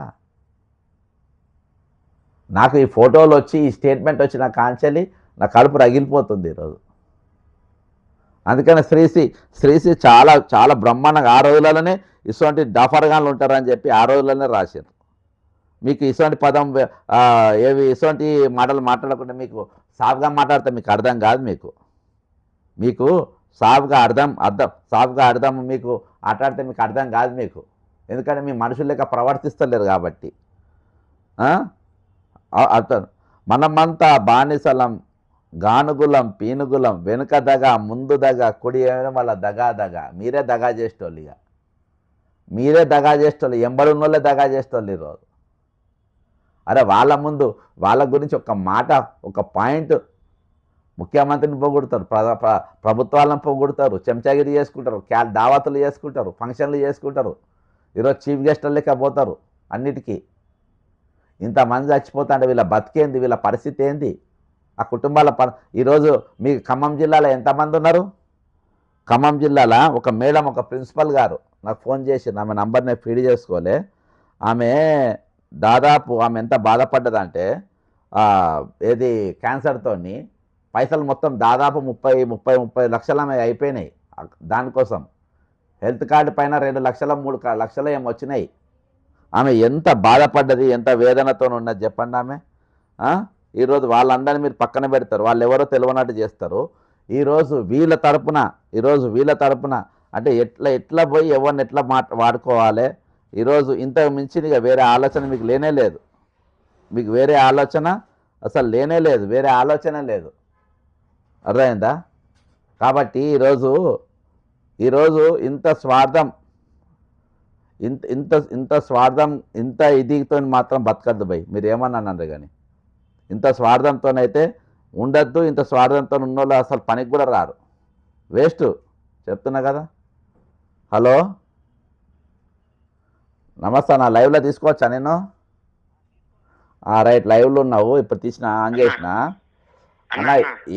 A: నాకు ఈ ఫోటోలు వచ్చి ఈ స్టేట్మెంట్ వచ్చి నా కాంచెలి నా కడుపు రగిలిపోతుంది ఈరోజు. అందుకని శ్రీశ్రీ చాలా చాలా బ్రహ్మాండంగా ఆ రోజులలోనే ఇటువంటి డఫర్గాన్లు ఉంటారని చెప్పి ఆ రోజుల్లోనే రాశారు. మీకు ఇటువంటి పదం ఏవి ఇటువంటి మాటలు మాట్లాడకుండా మీకు సాఫ్గా మాట్లాడితే మీకు అర్థం కాదు. మీకు సాఫ్గా అర్థం మీకు మాట్లాడితే మీకు అర్థం కాదు మీకు, ఎందుకంటే మీ మనుషులు లెక్క ప్రవర్తిస్తలేరు కాబట్టి. అర్థం మనమంతా బానిసలం, గానుగులం, పీనుగులం, వెనుక దగా, ముందు దగా, కుడి వాళ్ళ దగా. మీరే దగా చేసేటోళ్ళు, ఇక మీరే దగా చేసేటోళ్ళు, ఎంబడున్నోళ్ళే దగా చేసేటోళ్ళు ఈరోజు. అరే వాళ్ళ ముందు వాళ్ళ గురించి ఒక మాట, ఒక పాయింట్, ముఖ్యమంత్రిని పొగుడుతారు, ప్రభుత్వాలను పొగుడుతారు, చెంచాగిరి చేసుకుంటారు, దావతులు చేసుకుంటారు, ఫంక్షన్లు చేసుకుంటారు. ఈరోజు చీఫ్ గెస్టులు లెక్క పోతారు అన్నిటికీ. ఇంతమంది చచ్చిపోతా అంటే వీళ్ళ బతికేంది, వీళ్ళ పరిస్థితి ఏంది? ఆ కుటుంబాల ఈరోజు మీ ఖమ్మం జిల్లాలో ఎంతమంది ఉన్నారు? ఖమ్మం జిల్లాలో ఒక మేడం, ఒక ప్రిన్సిపల్ గారు నాకు ఫోన్ చేసి, ఆమె నంబర్ నేను ఫీడ్ చేసుకోలే, ఆమె దాదాపు ఆమె ఎంత బాధపడ్డదంటే ఏది క్యాన్సర్తో పైసలు మొత్తం దాదాపు 30 లక్షలు ఆమె అయిపోయినాయి. దానికోసం హెల్త్ కార్డు పైన 2 లక్షలు 3 లక్షలు ఏమి వచ్చినాయి. ఆమె ఎంత బాధపడ్డది, ఎంత వేదనతో ఉన్నది చెప్పండి ఆమె. ఈరోజు వాళ్ళందరినీ మీరు పక్కన పెడతారు, వాళ్ళు ఎవరో తెలియనట్టు చేస్తారు. ఈరోజు వీళ్ళ తరపున అంటే ఎట్లా పోయి ఎవరిని ఎట్లా వాడుకోవాలి. ఈరోజు ఇంతకు మించినగా వేరే ఆలోచన మీకు లేనే లేదు. మీకు వేరే ఆలోచన అసలు లేనే లేదు, వేరే ఆలోచన లేదు. అర్థమైందా? కాబట్టి ఈరోజు ఇంత స్వార్థం, ఇంత ఇదితో మాత్రం బతకద్దు భయ్. మీరు ఏమన్నా అన్నారు కానీ ఇంత స్వార్థంతోనైతే ఉండద్దు. ఇంత స్వార్థంతో ఉన్నోళ్ళు అసలు పనికి కూడా రారు, వేస్ట్ చెప్తున్నా కదా. హలో, నమస్తే, నా లైవ్లో తీసుకోవచ్చా నేను? రైట్, లైవ్లో ఉన్నావు, ఇప్పుడు తీసిన ఆన్ చేసిన. అన్న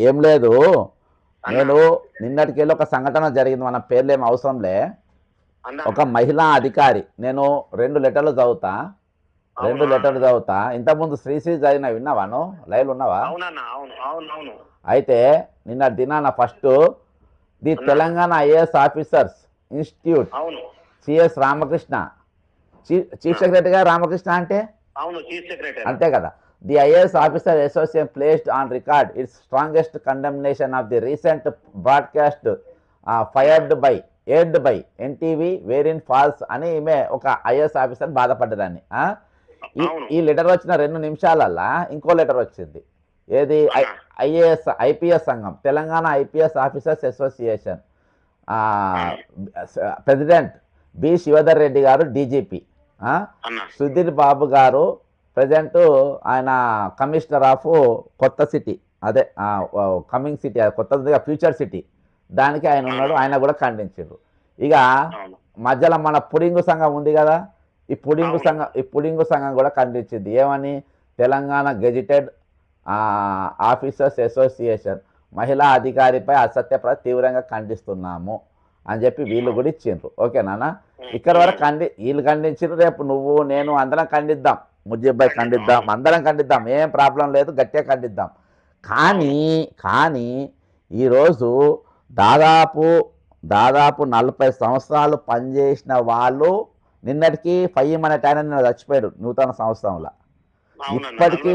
A: ఏం లేదు, నేను నిన్నటికెళ్ళి ఒక సంఘటన జరిగింది, మన పేర్లేం అవసరంలే. ఒక మహిళా అధికారి, నేను 2 లెటర్లు చదువుతా, 2 లెటర్లు చదువుతా. ఇంతకుముందు శ్రీశ్రీ చదివిన విన్నావాను? లైవ్లు ఉన్నావా? అయితే నిన్న దినాన first the Telangana IAS officers institute CS Ramakrishna, chief secretary garu Ramakrishna అంటే అంతే కదా. The IAS officer association placed on record its strongest condemnation of the recent broadcast aired by NTV wherein false అని ఈమె ఒక ఐఏఎస్ ఆఫీసర్ బాధపడ్డదాన్ని. ఈ లెటర్ వచ్చిన 2 నిమిషాలల్లా ఇంకో లెటర్ వచ్చింది. ఏది? ఐపీఎస్ సంఘం, Telangana IPS officers association president B Shivdhar Reddy గారు డీజీపీ, సుధీర్ బాబు గారు ప్రజెంట్ ఆయన కమిషనర్ ఆఫ్ కొత్త సిటీ, అదే కమింగ్ సిటీ, కొత్త ఫ్యూచర్ సిటీ, దానికి ఆయన ఉన్నాడు. ఆయన కూడా ఖండించారు. ఇక మధ్యలో మన పుడింగు సంఘం ఉంది కదా, ఈ పుడింగు సంఘం కూడా ఖండించింది. ఏమని? తెలంగాణ గెజిటెడ్ ఆఫీసర్స్ అసోసియేషన్ మహిళా అధికారిపై అసత్య తీవ్రంగా ఖండిస్తున్నాము అని చెప్పి వీళ్ళు కూడా ఇచ్చిండ్రు. ఓకేనా? ఇక్కడ వరకు వీళ్ళు ఖండించారు. రేపు నువ్వు నేను అందరం ఖండిద్దాం, ముజ్జిబ్బాయి ఖండిద్దాం, అందరం ఖండిద్దాం, ఏం ప్రాబ్లం లేదు, గట్టిగా ఖండిద్దాం. కానీ ఈరోజు దాదాపు 40 సంవత్సరాలు పనిచేసిన వాళ్ళు నిన్నటికి ఫయ్యం అనే టైం నిన్న చచ్చిపోయాడు నూతన సంవత్సరంలో. ఇప్పటికీ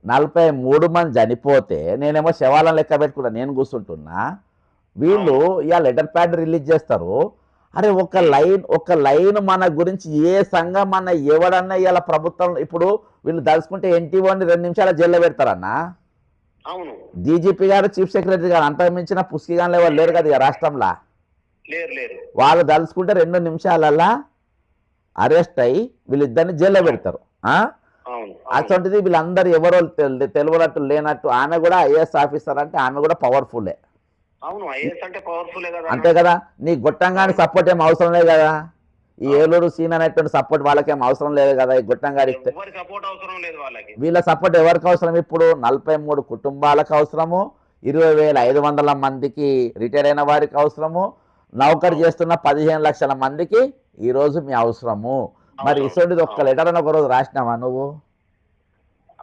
A: 43 మంది చనిపోతే నేనేమో శవాలను లెక్క పెట్టుకుంటా, నేను కూర్చుంటున్నా. వీళ్ళు ఇలా లెటర్ ప్యాడ్ రిలీజ్ చేస్తారు. అరే ఒక లైన్ మన గురించి ఏ సంఘం మన ఎవడన్నా ఇలా ప్రభుత్వం ఇప్పుడు వీళ్ళు దలుచుకుంటే ఎన్టీఓని 2 నిమిషాల జైల్లో పెడతారన్నా. డీజీపీ గారు, చీఫ్ సెక్రటరీ గారు, అంత మించిన పుస్తకాలు ఎవరు లేరు కదా రాష్ట్రంలో. వాళ్ళు దలుచుకుంటే 2 నిమిషాలల్లా అరెస్ట్ అయ్యి వీళ్ళిద్దరిని జైల్లో పెడతారు. అటువంటిది వీళ్ళందరూ ఎవరో తెలియనట్టు లేనట్టు. ఆమె కూడా ఐఏఎస్ ఆఫీసర్ అంటే ఆమె కూడా పవర్ఫుల్లే. అంతే కదా. నీ గొట్టంగాని సపోర్ట్ ఏం అవసరం లేదు కదా. ఈ ఏలూరు సీన్ అనేటువంటి సపోర్ట్ వాళ్ళకేం అవసరం లేదు కదా. ఈ గొట్టంగారి వీళ్ళ సపోర్ట్ ఎవరికి అవసరం? ఇప్పుడు 43 కుటుంబాలకు అవసరము, 20,500 మందికి రిటైర్ అయిన వారికి అవసరము, నౌకరు చేస్తున్న 15 లక్షల మందికి ఈరోజు మీ అవసరము. మరి ఇసోంటిది ఒక్క లెటర్ అని ఒకరోజు రాసినావా నువ్వు?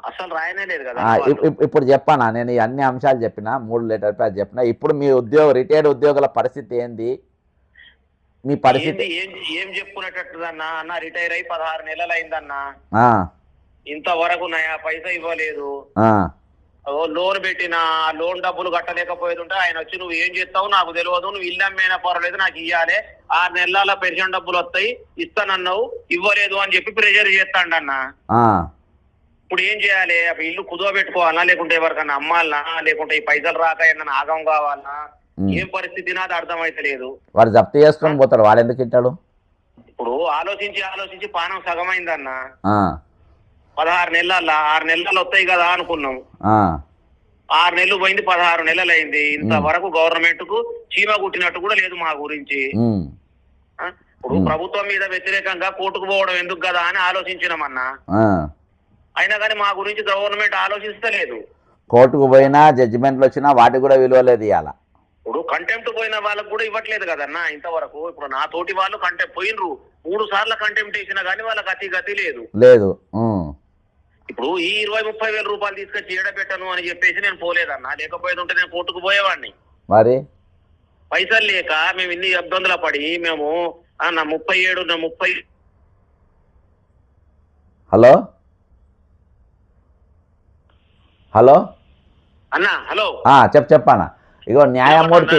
C: అసలు రాయనే లేదు కదా.
A: ఇప్పుడు చెప్పానా నేను ఈ అన్ని అంశాలు చెప్పిన, 3 లెటర్ ప్యాడ్ చెప్పిన. ఇప్పుడు మీ రిటైర్డ్ ఉద్యోగుల పరిస్థితి ఏంది? మీ పరిస్థితి
C: ఏం చెప్పుకునేటట్టుదన్నా? అన్న రిటైర్ అయి 16 నెలలు అయిందన్నా, ఇంతవరకు నయా పైసా ఇవ్వలేదు. లోన్ పెట్టిన లోన్ డబ్బులు కట్టలేకపోయేది ఉంటే ఆయన వచ్చి నువ్వు ఏం చేస్తావు నాకు తెలియదు, నువ్వు ఇల్లు అమ్మేనా పర్వాలేదు నాకు ఇవ్వాలి, 6 నెలల పెన్షన్ డబ్బులు వస్తాయి ఇస్తానన్నావు ఇవ్వలేదు అని చెప్పి ప్రెషర్ చేస్తాడన్న. ఇప్పుడు ఏం చేయాలి? ఇల్లు కుదువ పెట్టుకోవాలనా, లేకుంటే ఎవరికన్నా అమ్మాలనా, లేకుంటే ఈ పైసలు రాక ఏమన్నా ఆగం కావాలనా, ఏం పరిస్థితి నాది అర్థమైతలేదు.
A: వాడు జప్తు చేసుకొని పోతాడు, వాడు ఎందుకు ఇట్టాడు?
C: ఇప్పుడు ఆలోచించి పానం సగమైందన్న. 16 నెలల 6 నెలలు వస్తాయి కదా అనుకున్నాం. 6 నెలలు పోయింది, 16 నెలలు అయింది. ఇంతవరకు గవర్నమెంట్ కు చీమ కుట్టినట్టు కూడా లేదు మా గురించి. ఇప్పుడు ప్రభుత్వం మీద వ్యతిరేకంగా కోర్టుకు పోవడం ఎందుకు కదా అని ఆలోచించినామన్నా. అయినా కానీ మా గురించి గవర్నమెంట్ ఆలోచిస్తలేదు.
A: కోర్టుకు పోయినా జడ్జిమెంట్లు వచ్చినా వాటికి కూడా విలువ లేదు. ఇవాళ
C: ఇప్పుడు కంటెంప్ట్ పోయిన వాళ్ళకు కూడా ఇవ్వట్లేదు కదన్నా ఇంతవరకు. ఇప్పుడు నా తోటి వాళ్ళు పోయినరు 3 సార్లు కంటెంప్ట్ చేసినా కానీ వాళ్ళకి గతి లేదు. ఇప్పుడు ఈ 20-30 వేల రూపాయలు తీసుకొచ్చి ఏడబెట్టను అని చెప్పేసి నేను పోలేదన్నా. లేకపోయేది ఉంటే నేను కోర్టుకు పోయేవాడిని.
A: మరి
C: పైసలు లేక మేము ఇన్ని ఇబ్బందులు పడి మేము 37
A: హలో
C: అన్నా హలో
A: చెప్పానా? ఇగో న్యాయమూర్తి,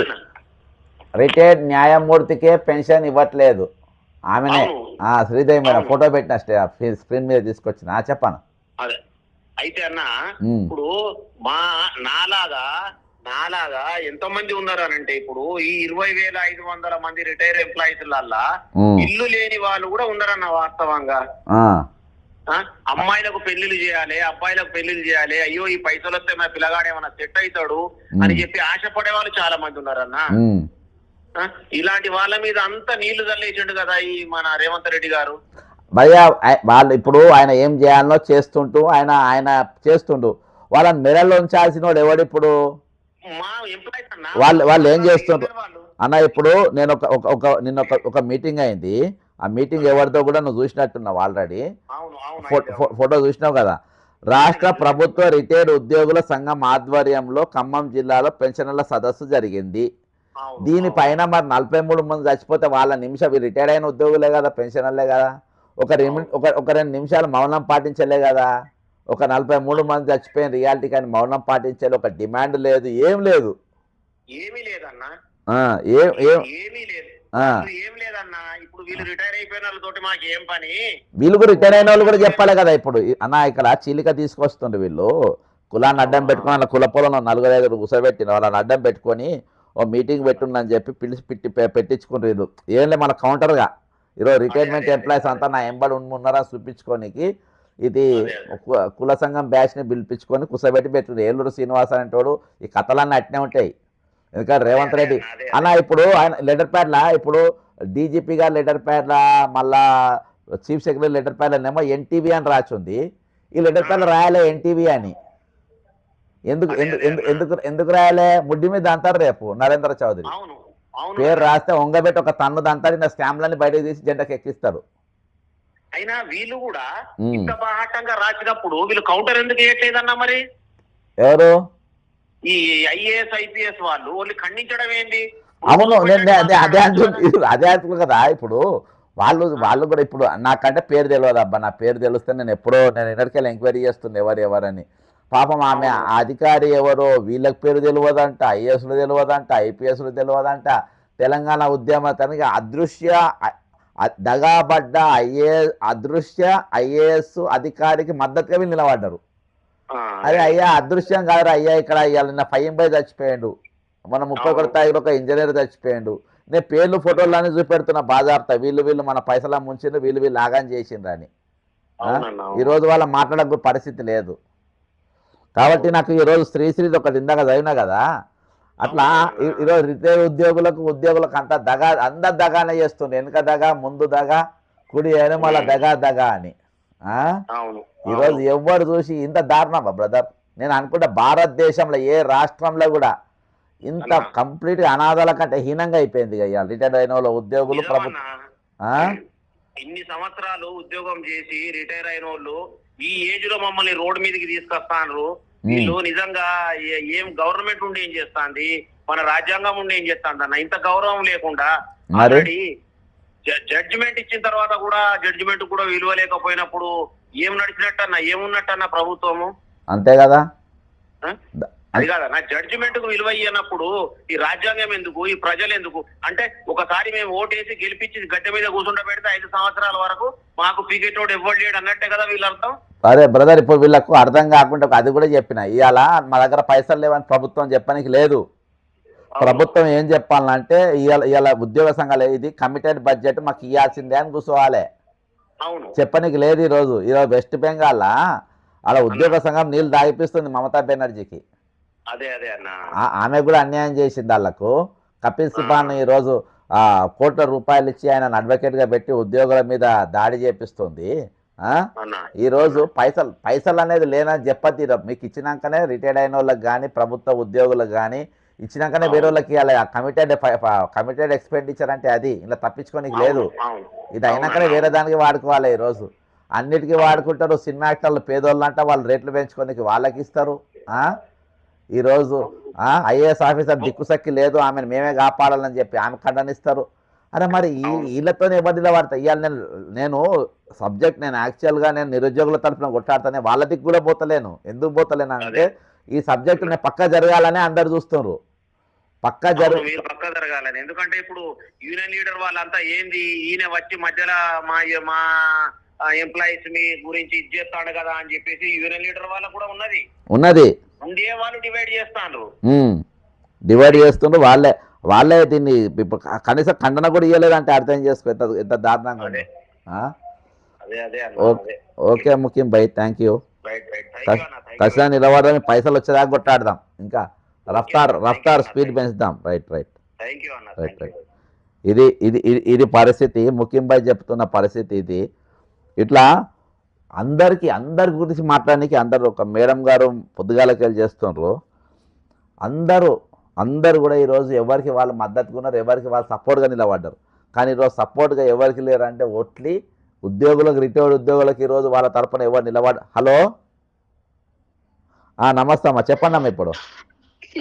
A: రిటైర్డ్ న్యాయమూర్తికే పెన్షన్ ఇవ్వట్లేదు. ఆమెనే శ్రీదేవి మేడం ఫోటో పెట్టిన స్క్రీన్ మీద తీసుకొచ్చిన. చెప్పాను.
C: అదే అయితే అన్న, ఇప్పుడు నాలాగా ఎంతో మంది ఉన్నారు అని అంటే, ఇప్పుడు ఈ 20,500 మంది రిటైర్ ఎంప్లాయీస్ లల్లా ఇల్లు లేని వాళ్ళు కూడా ఉన్నారన్న. వాస్తవంగా అమ్మాయిలకు పెళ్లిళ్ళు చేయాలి, అబ్బాయిలకు పెళ్లిళ్ళు చేయాలి, అయ్యో ఈ పైసలు వస్తే మా పిల్లగాడు ఏమన్నా సెట్ అవుతాడు అని చెప్పి ఆశపడే వాళ్ళు చాలా మంది ఉన్నారన్న. ఇలాంటి వాళ్ళ మీద అంతా నీళ్లు చల్లేసిండు కదా ఈ మన రేవంత్ రెడ్డి గారు.
A: భయ్యా వాళ్ళు ఇప్పుడు ఆయన ఏం చేయాలనో చేస్తుంటూ ఆయన చేస్తుండు. వాళ్ళని మెడల్లో ఉంచాల్సిన వాడు ఎవడు? ఇప్పుడు
C: మా ఎంప్లాయీస్ అన్న
A: వాళ్ళు ఏం చేస్తున్నారు
C: వాళ్ళు
A: అన్న? ఇప్పుడు నేను నిన్న ఒక మీటింగ్ అయింది. ఆ మీటింగ్ ఎవరితో కూడా నువ్వు చూసినట్టున్నావు ఆల్రెడీ,
C: అవును అవును
A: ఫోటో చూసినావు కదా. రాష్ట్ర ప్రభుత్వ రిటైర్డ్ ఉద్యోగుల సంఘం ఆధ్వర్యంలో ఖమ్మం జిల్లాలో పెన్షనర్ల సదస్సు జరిగింది. దీనిపైన మరి 43 మంది చచ్చిపోతే వాళ్ళ నిమిషం రిటైర్డ్ అయిన ఉద్యోగులే కదా, పెన్షనర్లే కదా, ఒక 2 నిమిషాలు మౌనం పాటించలే కదా. ఒక 43 మంది చచ్చిపోయిన రియాలిటీ కానీ మౌనం పాటించాలి, ఒక డిమాండ్ లేదు, ఏం లేదు,
C: ఏమీ లేదన్న,
A: ఏమీ
C: లేదు, ఏం లేదన్నా. ఇప్పుడు వీళ్ళు రిటైర్ అయిపోయిన వాళ్ళతోటి మాకు ఏం పని?
A: వీళ్ళు కూడా రిటైర్ అయిన వాళ్ళు కూడా చెప్పాలి కదా. ఇప్పుడు అన్న ఇక్కడ చీలిక తీసుకొస్తుండే వీళ్ళు, కులాన్ని అడ్డం పెట్టుకుని వాళ్ళ కుల పొలంలో 4-5 కూసబెట్టిన వాళ్ళని అడ్డం పెట్టుకొని ఓ మీటింగ్ పెట్టుండని చెప్పి పిలిచి పెట్టించుకుంటారు. ఏం లేదు, మన కౌంటర్గా ఈరోజు రిటైర్మెంట్ ఎంప్లాయీస్ అంతా నా ఎంబడి ఉన్నారా చూపించుకోనికి ఇది కుల సంఘం బ్యాచ్ని పిలిపించుకొని కుసబెట్టి పెట్టారు. ఏలూరు శ్రీనివాస్ అనేటోడు ఈ కథలన్నీ అట్నే ఉంటాయి. ఎందుకంటే రేవంత్ రెడ్డి అన్న ఇప్పుడు ఆయన లెటర్ ప్యాడ్లా, ఇప్పుడు డీజీపీ గారు లెటర్ ప్యాడ్లా, మళ్ళా చీఫ్ సెక్రటరీ లెటర్ ప్యాడ్లనేమో ఎన్టీవీ అని రాసింది. ఈ లెటర్ ప్యాడ్లో రాయాలే ఎన్టీవీ అని. ఎందుకు ఎందుకు ఎందుకు రాయాలే? ముడ్డి మీద అంటారు రేపు నరేంద్ర చౌదరి పేరు రాస్తే ఒంగబెట్టి ఒక తన్ను దంతారు, నా స్కామ్లన్నీ బయటకు తీసి జెండాకి ఎక్కిస్తారు.
C: అయినా వీళ్ళు కూడా ఇంత బాహటంగా రాసినప్పుడు వీళ్ళు కౌంటర్ ఎందుకు వేయట్లేదన్నా? మరి
A: ఎవరు
C: ఈ ఐఏఎస్ ఐపీఎస్ వాళ్ళు వాళ్ళు ఖండించడం ఏంటి?
A: అవును, నేను అదే అంటున్నా కదా. ఇప్పుడు వాళ్ళు కూడా ఇప్పుడు నాకంటే పేరు తెలియదు అబ్బా, నా పేరు తెలిస్తే నేను ఎక్కడికెళ్ళి ఎంక్వైరీ చేస్తుంది ఎవరని. పాపం ఆమె అధికారి ఎవరో వీళ్ళకి పేరు తెలియదంట, ఐఏఎస్లు తెలియదంట, ఐపీఎస్లు తెలియదంట. తెలంగాణ ఉద్యమానికి దగాబడ్డ అదృశ్య ఐఏఎస్ అధికారికి మద్దతుగా వీళ్ళు నిలబడ్డారు. అరే అయ్యా అదృశ్యం కాదు అయ్యా, ఇక్కడ నిన్న 5 చచ్చిపోయాడు, మన 31 తారీఖులో ఒక ఇంజనీర్ చచ్చిపోయాడు. నేను పేర్లు ఫోటోలన్నీ చూపెడుతున్నా బాజార్తా, వీళ్ళు మన పైసలా ముంచిండ్రు, వీళ్ళు ఆగం చేసిండ్రు అని. ఈరోజు వాళ్ళ మాట్లాడే పరిస్థితి లేదు. కాబట్టి నాకు ఈరోజు శ్రీశ్రీది ఒకటి ఇందాక చదివినా కదా, అట్లా ఈరోజు రిటైర్ ఉద్యోగులకు అంత అందరు దగానే చేస్తుంది. వెనుక దగా, ముందు దగా, కుడి ఎనుమల దగా అని. ఈరోజు ఎవరు చూసి ఇంత దారుణమా బ్రదర్? నేను అనుకుంటా భారతదేశంలో ఏ రాష్ట్రంలో కూడా ఇంత కంప్లీట్గా అనాథాల కంటే హీనంగా అయిపోయింది ఇక రిటైర్డ్ అయిన వాళ్ళ ఉద్యోగులు.
C: ఇన్ని సంవత్సరాలు ఉద్యోగం చేసి రిటైర్ అయిన వాళ్ళు ఈ ఏజ్ లో మమ్మల్ని రోడ్డు మీదకి తీసుకొస్తాను. వీళ్ళు నిజంగా ఏం గవర్నమెంట్ ఉండి ఏం చేస్తాంది, మన రాజ్యాంగం ఉండి ఏం చేస్తాంది అన్న? ఇంత గౌరవం లేకుండా ఆల్రెడీ జడ్జిమెంట్ ఇచ్చిన తర్వాత కూడా జడ్జిమెంట్ కూడా విలువ లేకపోయినప్పుడు ఏం నడిచినట్టన్నా, ఏమున్నట్టన్నా ప్రభుత్వము?
A: అంతే కదా.
C: అది కాదన్నా, జడ్జిమెంట్ కు విలువ ఇయ్యనప్పుడు ఈ రాజ్యాంగం ఎందుకు, ఈ ప్రజలు ఎందుకు? అంటే ఒకసారి మేము ఓటేసి గెలిపించి గద్దె మీద కూర్చుండ పెడితే 5 సంవత్సరాల వరకు మాకు పీకెట్ ఓటు ఇవ్వడు లేడు అన్నట్టే కదా వీళ్ళు అర్థం.
A: అరే బ్రదర్, ఇప్పుడు వీళ్ళకు అర్థం కాకుండా అది కూడా చెప్పిన, ఇవాళ మా దగ్గర పైసలు లేవని ప్రభుత్వం చెప్పడానికి లేదు. ప్రభుత్వం ఏం చెప్పాలంటే ఇవాళ ఉద్యోగ సంఘాలు ఇది కమిటెడ్ బడ్జెట్ మాకు ఇవ్వాల్సిందే అని కూర్చోవాలి, చెప్పనికి లేదు. ఈరోజు వెస్ట్ బెంగాల్ అలా ఉద్యోగ సంఘం నీళ్ళు దాగిపిస్తుంది మమతా బెనర్జీకి. ఆమె కూడా అన్యాయం చేసింది వాళ్ళకు. కపిల్ సిబాల్ ఈరోజు కోట్ల రూపాయలు ఇచ్చి ఆయన అడ్వకేట్ గా పెట్టి ఉద్యోగుల మీద దాడి చేపిస్తుంది. ఈరోజు పైసలు అనేది లేనని చెప్పద్ది. మీకు ఇచ్చినాకనే రిటైర్డ్ అయిన వాళ్ళకి కానీ ప్రభుత్వ ఉద్యోగులకు కానీ ఇచ్చినాకనే వేరే వాళ్ళకి ఇవ్వాలి. కమిటెడ్ ఎక్స్పెండిచర్ అంటే అది ఇలా తప్పించుకోనికి లేదు. ఇది అయినాకనే వేరే దానికి వాడుకోవాలి. ఈరోజు అన్నిటికీ వాడుకుంటారు. సినిమా యాక్టర్లు పేదోళ్ళు అంట, వాళ్ళు రేట్లు పెంచుకోనికి వాళ్ళకి ఇస్తారు. ఈరోజు ఐఏఎస్ ఆఫీసర్ దిక్కుసక్కి లేదు, ఆమెను మేమే కాపాడాలని చెప్పి ఆమె ఖండనిస్తారు. అరే మరి వీళ్ళతోనే ఇబ్బందిలో పడతాయి. ఇవాళ నేను సబ్జెక్ట్ నేను యాక్చువల్గా నేను నిరుద్యోగుల తరఫున కొట్టాడుతానే, వాళ్ళ దిక్కు కూడా పోతలేను. ఎందుకు పోతలేను అంటే ఈ సబ్జెక్ట్ నేను పక్కా జరగాలని అందరు చూస్తున్నారు, పక్కా
C: జరగాలని. ఎందుకంటే ఇప్పుడు యూనియన్ లీడర్ వాళ్ళంతా ఏంది, ఈయన వచ్చి మధ్యలో మా ఎంప్లాయీస్ మీ గురించి ఇది చేస్తాడు కదా అని చెప్పేసి యూనియన్ లీడర్ వాళ్ళకు కూడా ఉన్నది ఉండే వాళ్ళు డివైడ్
A: చేస్తుండ్రు. వాళ్ళే దీన్ని కనీసం ఖండన కూడా ఇవ్వలేదంటే అర్థం చేసుకో ఎంత దారుణంగా ఉంది. ఓకే ముఖ్యం బై, థ్యాంక్ యూ. ఖచ్చితంగా నిలబడదాం, పైసలు వచ్చేదాకా కొట్టాడదాం, ఇంకా రఫ్తార్ స్పీడ్ పెంచుదాం. రైట్. ఇది పరిస్థితి. ముఖ్యం బై చెప్తున్న పరిస్థితి ఇది. ఇట్లా అందరి గురించి మాట్లాడడానికి అందరు ఒక మేడం గారు పొద్దుగాలకి వెళ్ళి చేస్తున్నారు. అందరూ కూడా ఈరోజు ఎవరికి వాళ్ళు మద్దతుగా ఉన్నారు, ఎవరికి వాళ్ళు సపోర్ట్గా నిలబడ్డారు. కానీ ఈరోజు సపోర్ట్గా ఎవరికి లేరంటే ఓట్లీ ఉద్యోగులకు, రిటైర్డ్ ఉద్యోగులకు ఈరోజు వాళ్ళ తరపున ఎవరు హలో నమస్తే అమ్మా, చెప్పండి అమ్మా. ఇప్పుడు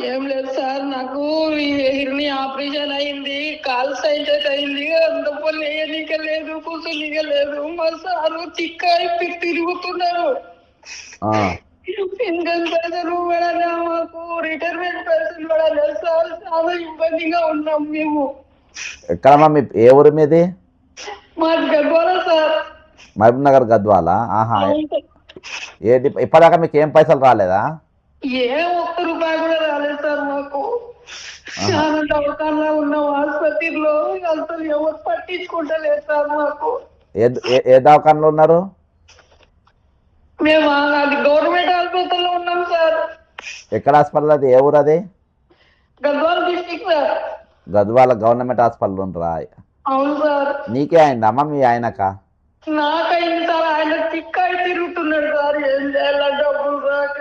D: ఏం లేదు సార్, నాకు హిర్ని ఆపరేషన్ అయింది, కాల్ సైజ్ అయింది, అందువల్ల లేనిక లేదు, కూర్చోనిక లేదు. మా సారు చిక్కాయి తిరుగుతున్నారు. పింఛన్ పైసలు పడాలి, మాకు రిటైర్మెంట్ పైసలు పడాలి సార్. చాలా ఇబ్బందిగా ఉన్నాం మేము.
A: ఎక్కడమ్మా మీ ఏ ఊరు మీది?
D: మాది గద్వాల సార్.
A: మహబూబ్ నగర్ గద్వాల. ఇప్పటిదాకా మీకు ఏం పైసలు రాలేదా?
D: ఒక్క రూపాయి కూడా రాలేదు సార్ మాకు. చాలా దవాఖానలో ఉన్నాం, ఆసుపత్రిలో, అసలు ఎవరు పట్టించుకుంటలేదు సార్ మాకు.
A: ఏ దవాఖానలో ఉన్నారు?
D: మేము అది గవర్నమెంట్ ఆసుపత్రిలో ఉన్నాం సార్.
A: ఎక్కడ హాస్పిటల్ అది? ఏ ఊరు అది?
D: Gadwal district sir.
A: Gadwal government hospital ఉండరా?
D: అవును సార్.
A: నీకే అయిందమ్మా మీ ఆయనక?
D: నాకైంది సార్. ఆయన చిక్కాయి తిరుగుతున్నాడు సార్. ఏం చేయాల, డబ్బులు రాక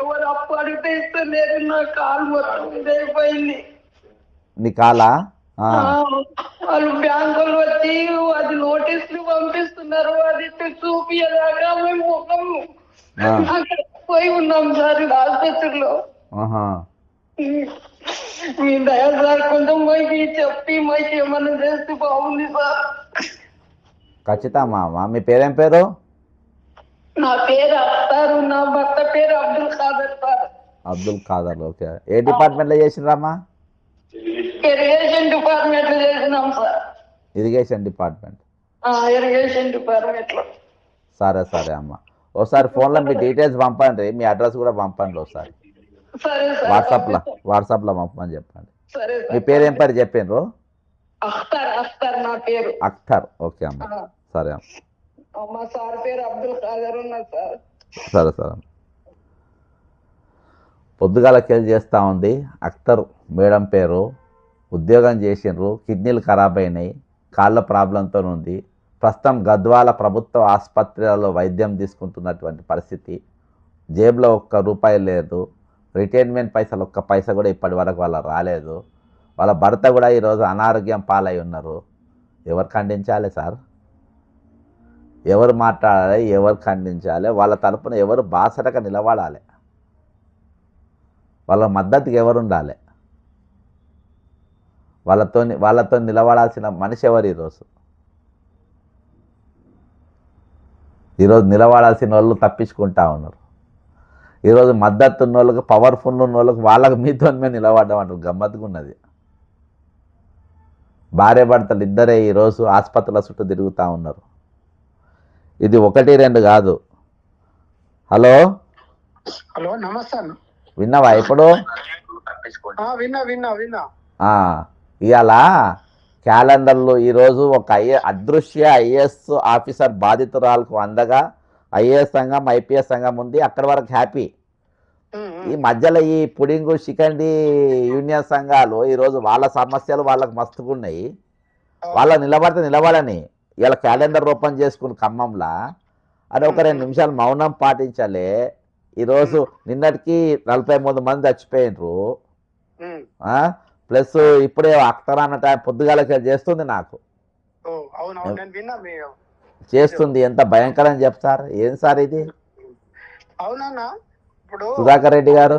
D: ఎవరు అప్పు అడిగితే ఇస్తలేదు. నా కాలు మొత్తం ఇదైపోయింది.
A: నీ కాలా?
D: వాళ్ళు బ్యాంకులు వచ్చి అది నోటీసులు పంపిస్తున్నారు, అది చూపియదాకా మేము ముఖం అక్కడ పోయి ఉన్నాం సార్ ఆసుపత్రిలో. మీ దయ సార్, కొంచెం మైకి చెప్పి మైకి ఏమన్నా చేస్తే బాగుంది సార్.
A: ఖచ్చితంగా. మీ పేరేం పేరు?
D: నా పేరు అఖ్తారు, నా భర్త పేరు అబ్దుల్ ఖాదర్ సార్.
A: అబ్దుల్ ఖాదర్. ఓకే. ఏ డిపార్ట్మెంట్లో చేసినారమ్మా?
D: ఇరిగేషన్ డిపార్ట్మెంట్ లో చేసినాం sir.
A: Irrigation department.
D: Irrigation department లో.
A: సరే అమ్మా, ఒకసారి ఫోన్లో మీ డీటెయిల్స్ పంపండి, మీ అడ్రస్ కూడా పంపండి ఒకసారి. వాట్సాప్లో పంపమని చెప్పండి. మీ పేరు ఏం పేరు చెప్పిండ్రు?
D: అఖ్తర్ నా పేరు.
A: అఖ్తర్. ఓకే అమ్మా. సరే అమ్మా.
D: మా సార్ పేరు అబ్దుల్ ఖాదర్ ఉన్నారు సార్.
A: సరే. పొద్దుగాలకెళ్ళి చేస్తూ ఉంది అఖ్తర్ మేడం పేరు. ఉద్యోగం చేసిండ్రు, కిడ్నీలు ఖరాబ్ అయినాయి, కాళ్ళ ప్రాబ్లంతో ఉంది. ప్రస్తుతం గద్వాల ప్రభుత్వ ఆసుపత్రిలో వైద్యం తీసుకుంటున్నటువంటి పరిస్థితి. జేబులో ఒక్క రూపాయి లేదు, రిటైర్మెంట్ పైసలు ఒక్క పైసా కూడా ఇప్పటి వరకు వాళ్ళ రాలేదు. వాళ్ళ భర్త కూడా ఈరోజు అనారోగ్యం పాలై ఉన్నారు. ఎవరు ఖండించాలి సార్? ఎవరు మాట్లాడాలి? ఎవరు ఖండించాలి? వాళ్ళ తరపున ఎవరు బాసటగా నిలబడాలి? వాళ్ళ మద్దతుకి ఎవరు ఉండాలి? వాళ్ళతో నిలబడాల్సిన మనిషి ఎవరు ఈరోజు నిలబడాల్సిన వాళ్ళు తప్పించుకుంటా ఉన్నారు. ఈరోజు మద్దతు ఉన్న వాళ్ళకి, పవర్ఫుల్ ఉన్న వాళ్ళకి, వాళ్ళకి మీతో మేము నిలబడ్డామంటారు. గమ్మత్తుగా ఉన్నది. భార్య భర్తలు ఇద్దరే ఈరోజు ఆసుపత్రుల చుట్టూ తిరుగుతూ ఉన్నారు. ఇది 1, 2 కాదు. హలో
B: నమస్తే.
A: విన్నావా ఇప్పుడు?
B: విన్నా.
A: ఇవాళ క్యాలెండర్లో ఈరోజు ఒక అదృశ్య ఐఏఎస్ ఆఫీసర్ బాధితురాలకు అందగా ఐఏఎస్ సంఘం, ఐపీఎస్ సంఘం ఉంది. అక్కడి వరకు హ్యాపీ. ఈ మధ్యలో ఈ పుడింగు షికండి యూనియన్ సంఘాలు ఈరోజు వాళ్ళ సమస్యలు వాళ్ళకి మస్తుకున్నాయి. వాళ్ళ నిలబడని ఇలా క్యాలెండర్ ఓపెన్ చేసుకుని ఖమ్మంలా అది ఒక 2 నిమిషాలు మౌనం పాటించాలి. ఈరోజు నిన్నటికి 43 మంది చచ్చిపోయినరు. ప్లస్ ఇప్పుడే అఖ్తర్ అన్న టైం పొద్దుగాలకి చేస్తుంది నాకు చేస్తుంది. ఎంత భయంకరం చెప్తారు. ఏం సార్ ఇది?
B: అవునన్నా, ఇప్పుడు
A: సుధాకర్ రెడ్డి గారు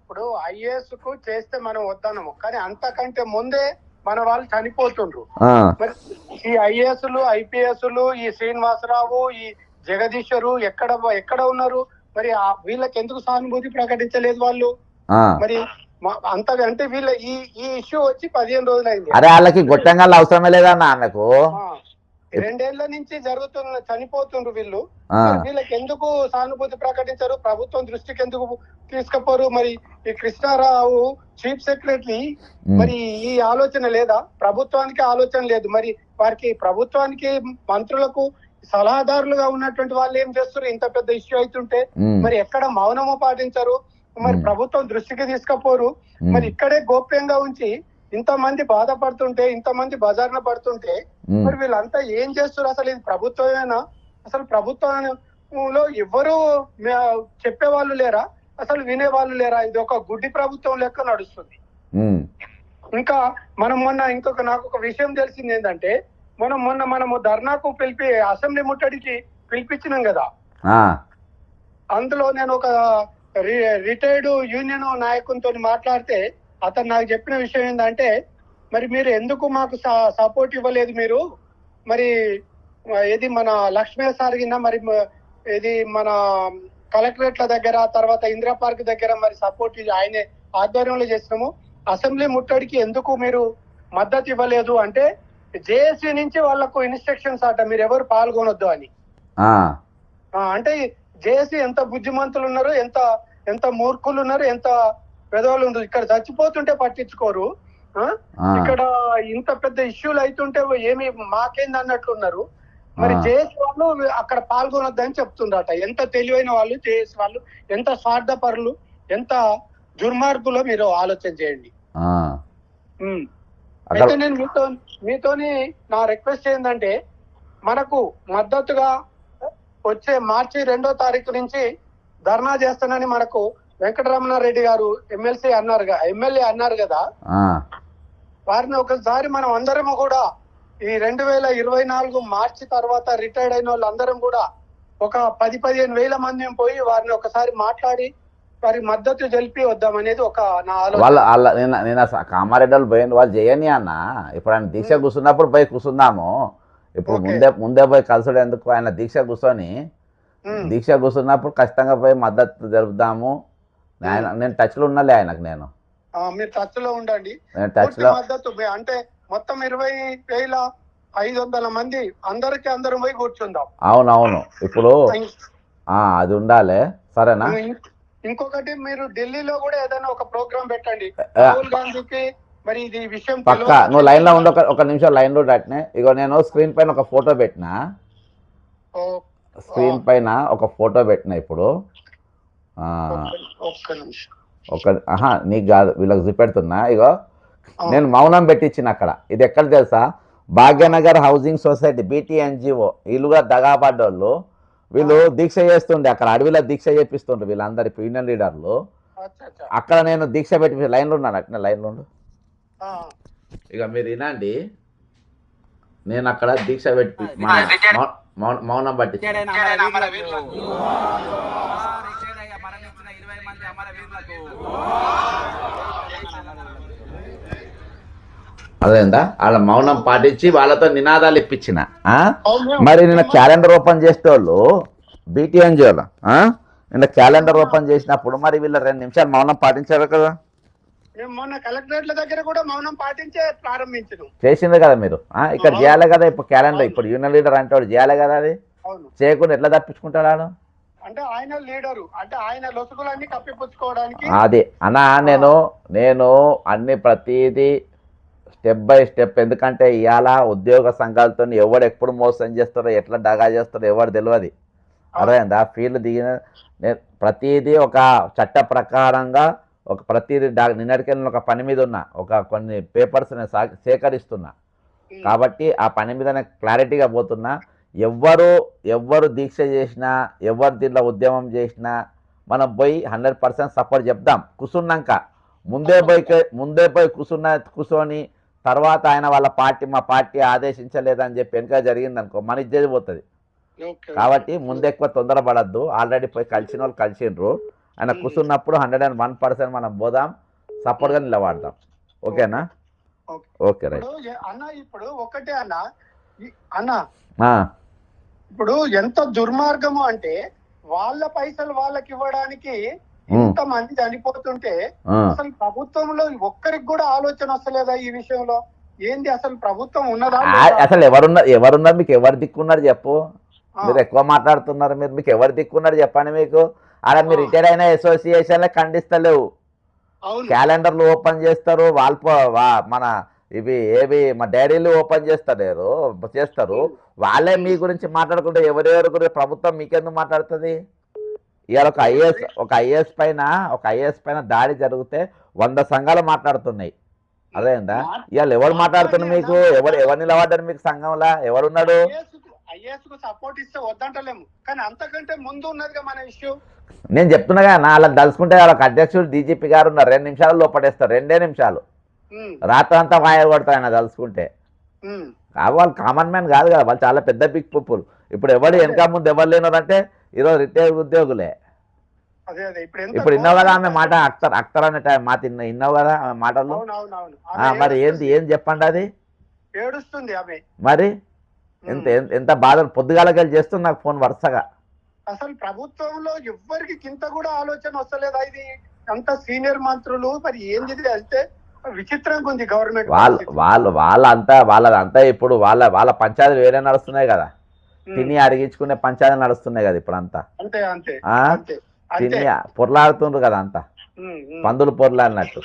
B: ఇప్పుడు ఐఏఎస్ కు చేస్తే మనం వద్దనము, కానీ అంతకంటే ముందే మన వాళ్ళు చనిపోతుండ్రు. మరి ఈ ఐఏఎస్లు, ఐపీఎస్లు, ఈ శ్రీనివాసరావు, ఈ జగదీశ్వరు ఎక్కడ ఉన్నారు? మరి వీళ్ళకి ఎందుకు సానుభూతి ప్రకటించలేదు వాళ్ళు? మరి అంత అంటే వీళ్ళ ఈ ఇష్యూ వచ్చి 15 రోజులు అయింది.
A: అరే వాళ్ళకి గొట్టంగా అవసరమే లేదన్న. ఆమెకు
B: 2 ఏళ్ల నుంచి చనిపోతుండ్రు వీళ్ళు. వీళ్ళకి ఎందుకు సానుభూతి ప్రకటించారు? ప్రభుత్వం దృష్టికి ఎందుకు తీసుకపోరు? మరి ఈ కృష్ణారావు చీఫ్ సెక్రటరీ, మరి ఈ ఆలోచన లేదా? ప్రభుత్వానికి ఆలోచన లేదు. మరి వారికి ప్రభుత్వానికి, మంత్రులకు సలహాదారులుగా ఉన్నటువంటి వాళ్ళు ఏం చేస్తారు? ఇంత పెద్ద ఇష్యూ అవుతుంటే మరి ఎక్కడ మౌనము పాటించరు? మరి ప్రభుత్వం దృష్టికి తీసుకపోరు? మరి ఇక్కడే గోప్యంగా ఉంచి ఇంతమంది బాధపడుతుంటే, ఇంతమంది బజార్న పడుతుంటే మరి వీళ్ళంతా ఏం చేస్తారు? అసలు ఇది ప్రభుత్వమేనా? అసలు ప్రభుత్వంలో ఎవరు చెప్పేవాళ్ళు లేరా? అసలు వినేవాళ్ళు లేరా? ఇది ఒక గుడ్డి ప్రభుత్వం లెక్క నడుస్తుంది.
A: ఉమ్,
B: ఇంకా మనం మొన్న నాకు ఒక విషయం తెలిసింది ఏంటంటే, మనము ధర్నాకు అసెంబ్లీ ముట్టడికి పిలిపించినాం కదా.
A: ఆ,
B: అందులో నేను ఒక రిటైర్డ్ యూనియన్ నాయకునితో మాట్లాడితే అతను నాకు చెప్పిన విషయం ఏంటంటే, మరి మీరు ఎందుకు మాకు సపోర్ట్ ఇవ్వలేదు? మీరు మరి ఏది మన లక్ష్మీ సార్ కింద మరి ఇది మన కలెక్టరేట్ల దగ్గర, తర్వాత ఇందిరా పార్క్ దగ్గర మరి సపోర్ట్ ఆయనే ఆధ్వర్యంలో చేసినాము. అసెంబ్లీ ముట్టడికి ఎందుకు మీరు మద్దతు ఇవ్వలేదు అంటే, జేఏసీ నుంచి వాళ్ళకు ఇన్స్ట్రక్షన్స్ అట, మీరు ఎవరు పాల్గొనొద్దు అని. అంటే జేఏసీ ఎంత బుద్ధిమంతులు ఉన్నారు, ఎంత మూర్ఖులు ఉన్నారు, ఎంత పెదవులు ఉన్నారు. ఇక్కడ చచ్చిపోతుంటే పట్టించుకోరు, ఇక్కడ ఇంత పెద్ద ఇష్యూలు అవుతుంటే ఏమి మాకేంది అన్నట్లున్నారు. మరి జేఏసీ వాళ్ళు అక్కడ పాల్గొనొద్దని చెప్తుండట. ఎంత తెలివైన వాళ్ళు జేఏసీ వాళ్ళు, ఎంత స్వార్థపరులు, ఎంత దుర్మార్గులో మీరు ఆలోచన చేయండి. అయితే నేను మీతోని నా రిక్వెస్ట్ ఏంటంటే, మనకు మద్దతుగా వచ్చే మార్చి 2వ తారీఖు నుంచి ధర్నా చేస్తానని మనకు వెంకటరమణారెడ్డి గారు ఎమ్మెల్యే అన్నారు కదా. వారిని ఒకసారి మనం అందరము కూడా ఈ 2024 మార్చి తర్వాత రిటైర్డ్ అయిన వాళ్ళందరం కూడా ఒక 10-15 వేల మంది పోయి వారిని ఒకసారి మాట్లాడి వారి మద్దతు తెలిపి వద్దామనేది ఒక నా ఆలోచన.
A: నేను కామారెడ్డి పోయిన వాళ్ళు చేయని అన్న. ఇప్పుడు ఆయన దీక్ష కూర్చున్నప్పుడు పోయి కూర్చుందాము. ఇప్పుడు ముందే పోయి కలుసుడు ఎందుకు? ఆయన దీక్ష కూర్చున్నప్పుడు ఖచ్చితంగా పోయి మద్దతు జరుపుదాము. నేను టచ్ లో ఉన్నాలే ఆయనకు.
B: మీరు టచ్ లో ఉండండి. మద్దతు అంటే మొత్తం 20,500 మంది అందరం పోయి కూర్చుందాం.
A: అవునవును, ఇప్పుడు అది ఉండాలి. సరేనా?
B: ఇంకొకటి, మీరు ఢిల్లీలో కూడా ఏదైనా ఒక ప్రోగ్రామ్ పెట్టండి రాహుల్ గాంధీకి. మరి ఇది విషయం
A: పక్కా. నువ్వు లైన్ లో ఉండ, ఒక నిమిషం లైన్ లో అట్నే. ఇగో నేను స్క్రీన్ పైన ఒక ఫోటో పెట్టినా. ఇప్పుడు నీకు కాదు, వీళ్ళకి చూపెడుతున్నా. ఇగో నేను మౌనం పెట్టించిన అక్కడ. ఇది ఎక్కడ తెలుసా? Bhagyanagar housing society BT-NGO. వీళ్ళుగా దగాపడ్డోళ్ళు. వీళ్ళు దీక్ష చేస్తుండే అక్కడ, అడవిలో దీక్ష చేపిస్తుండ్రు వీళ్ళందరి యూనియన్ లీడర్లు. అక్కడ నేను దీక్ష పెట్టి లైన్లో ఉన్నాను. అట్నే లైన్లో ఉండు. ఇక మీరు వినండి. నేను అక్కడ దీక్ష పెట్టి మౌనం పట్టి అదేందా వాళ్ళ మౌనం పాటించి వాళ్ళతో నినాదాలు ఇప్పించిన. మరి నిన్న క్యాలెండర్ ఓపెన్ చేసేవాళ్ళు BT-NGO నిన్న క్యాలెండర్ ఓపెన్ చేసినప్పుడు మరి వీళ్ళ 2 నిమిషాలు మౌనం పాటించారు కదా.
B: మొన్న కలెక్టరేట్ల దగ్గర కూడా మౌనం పాటించే ప్రారంభించను
A: చేసింది కదా మీరు. ఇక్కడ చేయాలి కదా. ఇప్పుడు క్యాలెండర్, ఇప్పుడు యూనియన్ లీడర్ అంటే వాడు చేయాలి కదా. అది చేయకుండా ఎట్లా తప్పించుకుంటాడు?
B: అంటే ఆయన లీడరు, అంటే ఆయన లొసుగులన్నీ కప్పిపుచ్చుకోవడానికి.
A: అది అన్నా, నేను అన్ని ప్రతిదీ స్టెప్ బై స్టెప్. ఎందుకంటే ఇవాళ ఉద్యోగ సంఘాలతో ఎవడు ఎప్పుడు మోసం చేస్తారో, ఎట్లా దగా చేస్తారో ఎవరు తెలియదు. అర్థమైందా? ఫీల్డ్ దిగిన ప్రతిదీ ఒక చట్ట ప్రకారంగా ప్రతిదీ నిన్నటికెళ్ళిన ఒక పని మీద ఉన్నా, కొన్ని పేపర్స్ నేను సేకరిస్తున్నా. కాబట్టి ఆ పని మీద నేను క్లారిటీగా పోతున్నా. ఎవ్వరు దీక్ష చేసినా, ఎవరు దీంట్లో ఉద్యమం చేసినా మనం పోయి 100% సపోర్ట్ చెప్దాం. కూర్చున్నాక ముందే పోయి కూర్చొని తర్వాత ఆయన వాళ్ళ మా పార్టీ ఆదేశించలేదని చెప్పి వెనుక జరిగిందనుకో మన ఇజ్జతి పోతుంది. కాబట్టి ముందు ఎక్కువ తొందరపడద్దు. ఆల్రెడీ పోయి కలిసిన వాళ్ళు కలిసిండ్రు. ఆయన కూర్చున్నప్పుడు 101% మనం పోదాం, సపోర్ట్గా నిలబడదాం. ఓకేనా? ఓకే రైట్
B: అన్న. ఇప్పుడు ఒకటే అన్న, ఇప్పుడు ఎంత దుర్మార్గము అంటే, వాళ్ళ పైసలు వాళ్ళకి ఇవ్వడానికి ఇంత మంది చనిపోతుంటే అసలు ప్రభుత్వంలో ఒక్కరికి కూడా ఆలోచన వస్తలేదా ఈ విషయంలో? ఏంది అసలు ప్రభుత్వం ఉన్నదా?
A: అసలు ఎవరున్నారు? మీకు ఎవరు దిక్కున్నారు చెప్పు. మీరు ఎక్కువ మాట్లాడుతున్నారు. మీకు ఎవరు దిక్కున్నారు చెప్పండి. మీకు అలా మీరు రిటైర్ అయిన అసోసియేషన్లే ఖండిస్తలేవు. క్యాలెండర్లు ఓపెన్ చేస్తారు వాళ్ళు. మన మా డైరీలు ఓపెన్ చేస్తారు. వాళ్ళే మీ గురించి మాట్లాడుకుంటే ఎవరెవరి గురించి ప్రభుత్వం మీకెందుకు మాట్లాడుతుంది? ఇవాళ ఒక ఐఏఎస్ పైన దాడి జరిగితే 100 సంఘాలు మాట్లాడుతున్నాయి. అదేందా? ఇవాళ ఎవరు మాట్లాడుతున్నారు? మీకు ఎవరు నిలబడ్డారు? మీకు సంఘంలో ఎవరున్నాడు?
B: ఐఏఎస్ కు సపోర్ట్ ఇస్తే వద్దంటలేము, కానీ అంతకంటే ముందు ఉన్నదిగా మన ఇష్యూ.
A: నేను చెప్తున్నాగా నా అలా తలుసుకుంటే వాళ్ళకి అధ్యక్షుడు డీజీపీ గారు ఉన్నారు, 2 నిమిషాలు లోపడేస్తారు, 2 నిమిషాలు రాత్రి అంతా వాయ కొడతారు ఆయన తలుసుకుంటే. వాళ్ళు కామన్ మ్యాన్ కాదు కదా, వాళ్ళు చాలా పెద్ద బిగ్ పప్పులు. ఇప్పుడు ఎవరు వెనక ముందు ఎవరు లేనారంటే ఈరోజు రిటైర్డ్ ఉద్యోగులే. ఇప్పుడు ఇన్నావు కదా ఆమె మాట, అక్తర్ అనే టైం మాట ఇన్నావు కదా ఆమె మాటలు. మరి ఏం చెప్పండి అది
B: ఏడుస్తుంది ఆమె.
A: మరి ఎంత బాధ, పొద్దుగాలకెళ్ళి చేస్తుంది నాకు ఫోన్ వరుసగా.
B: అసలు ప్రభుత్వంలో ఎవ్వరికి కింద కూడా ఆలోచన వస్తలేదా? ఇది అంత సీనియర్ మంత్రులు మరి ఏంది అంటే విచిత్రంగా ఉంది గవర్నమెంట్. వాళ్ళదంతా ఇప్పుడు వాళ్ళ పంచాయతీలు వేరే నడుస్తున్నాయి కదా, తిని అడిగించుకునే పంచాయతీలు నడుస్తున్నాయి కదా ఇప్పుడు అంతా. తిని పొరలాడుతుండ్రు కదా అంతా, పందులు పొరలాడినట్టు.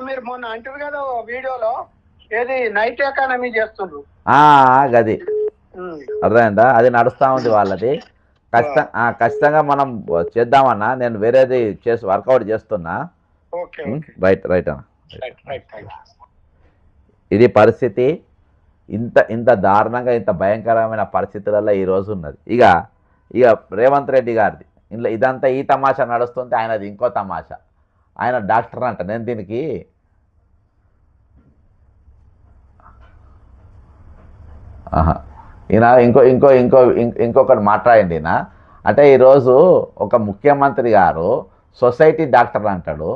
B: మీరు మొన్న అంటారు కదా వీడియోలో, ఏది నైట్ ఎకానమీ చేస్తుండ్రు
A: గది అర్థమైందా? అది నడుస్తా ఉంది వాళ్ళది. ఖచ్చితంగా మనం చేద్దామన్నా, నేను వేరేది చేసి వర్కౌట్ చేస్తున్నా. రైట్ అన్న. ఇది పరిస్థితి. ఇంత దారుణంగా ఇంత భయంకరమైన పరిస్థితులలో ఈరోజు ఉన్నది. ఇక రేవంత్ రెడ్డి గారిది ఇంట్లో ఇదంతా ఈ తమాషా నడుస్తుంటే ఆయనది ఇంకో తమాషా. ఆయన డాక్టర్ అంట. నేను దీనికి ఈయన ఇంకొకటి మాట్లాడండి. ఈయన అంటే ఈరోజు ఒక ముఖ్యమంత్రి గారు సొసైటీ డాక్టర్ అంటాడు,